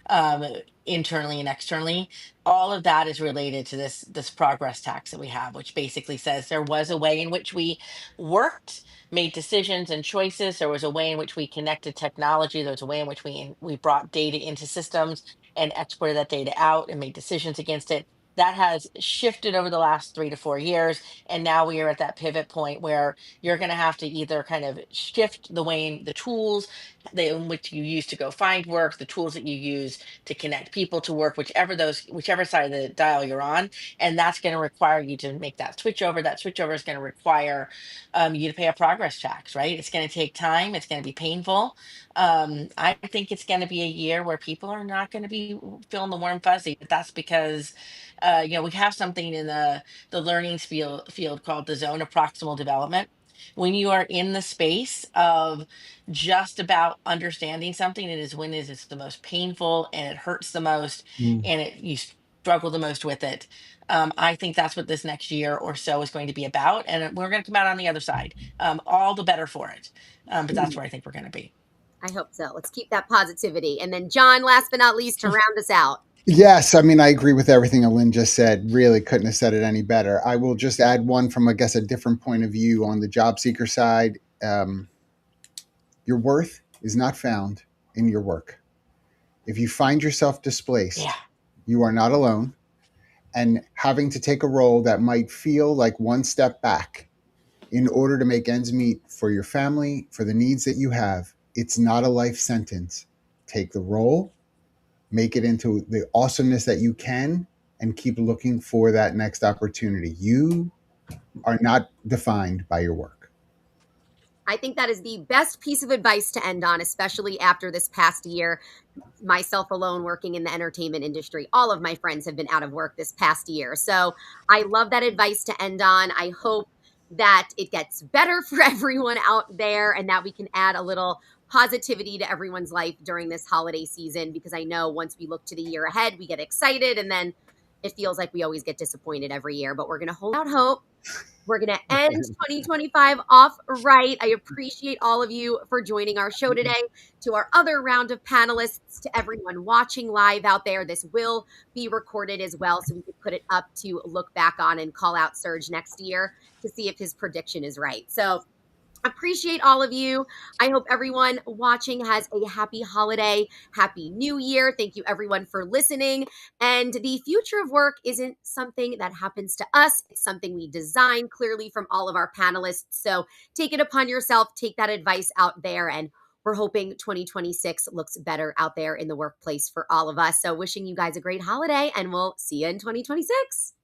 Speaker 9: um, internally and externally. All of that is related to this progress tax that we have, which basically says there was a way in which we worked, made decisions and choices. There was a way in which we connected technology. There was a way in which we brought data into systems and exported that data out and made decisions against it. That has shifted over the last 3 to 4 years. And now we are at that pivot point where you're going to have to either kind of shift the way the tools in which you use to go find work, the tools that you use to connect people to work, whichever side of the dial you're on. And that's going to require you to make that switch over. That switch over is going to require you to pay a progress tax, right? It's going to take time. It's going to be painful. I think it's going to be a year where people are not going to be feeling the warm fuzzy, but that's because we have something in the learning field called the zone of proximal development. When you are in the space of just about understanding something, it is when it is the most painful and it hurts the most
Speaker 14: Mm.
Speaker 9: and you struggle the most with it. I think that's what this next year or so is going to be about. And we're going to come out on the other side, all the better for it. But that's where I think we're going to be.
Speaker 2: I hope so. Let's keep that positivity. And then, John, last but not least, to round us out.
Speaker 14: Yes, I mean, I agree with everything Allyn just said. Really couldn't have said it any better. I will just add one from, I guess, a different point of view on the job seeker side. Your worth is not found in your work. If you find yourself displaced,
Speaker 9: Yeah.
Speaker 14: you are not alone. And having to take a role that might feel like one step back in order to make ends meet for your family, for the needs that you have, it's not a life sentence. Take the role, make it into the awesomeness that you can, and keep looking for that next opportunity. You are not defined by your work.
Speaker 2: I think that is the best piece of advice to end on, especially after this past year. Myself alone working in the entertainment industry, all of my friends have been out of work this past year. So I love that advice to end on. I hope that it gets better for everyone out there and that we can add a little positivity to everyone's life during this holiday season, because I know once we look to the year ahead, we get excited and then it feels like we always get disappointed every year, but we're going to hold out hope. We're going to end 2025 off right. I appreciate all of you for joining our show today. To our other round of panelists, to everyone watching live out there, this will be recorded as well, so we could put it up to look back on and call out Serge next year to see if his prediction is right. So appreciate all of you. I hope everyone watching has a happy holiday, happy new year. Thank you everyone for listening. And the future of work isn't something that happens to us. It's something we design clearly from all of our panelists. So take it upon yourself, take that advice out there, and we're hoping 2026 looks better out there in the workplace for all of us. So wishing you guys a great holiday, and we'll see you in 2026.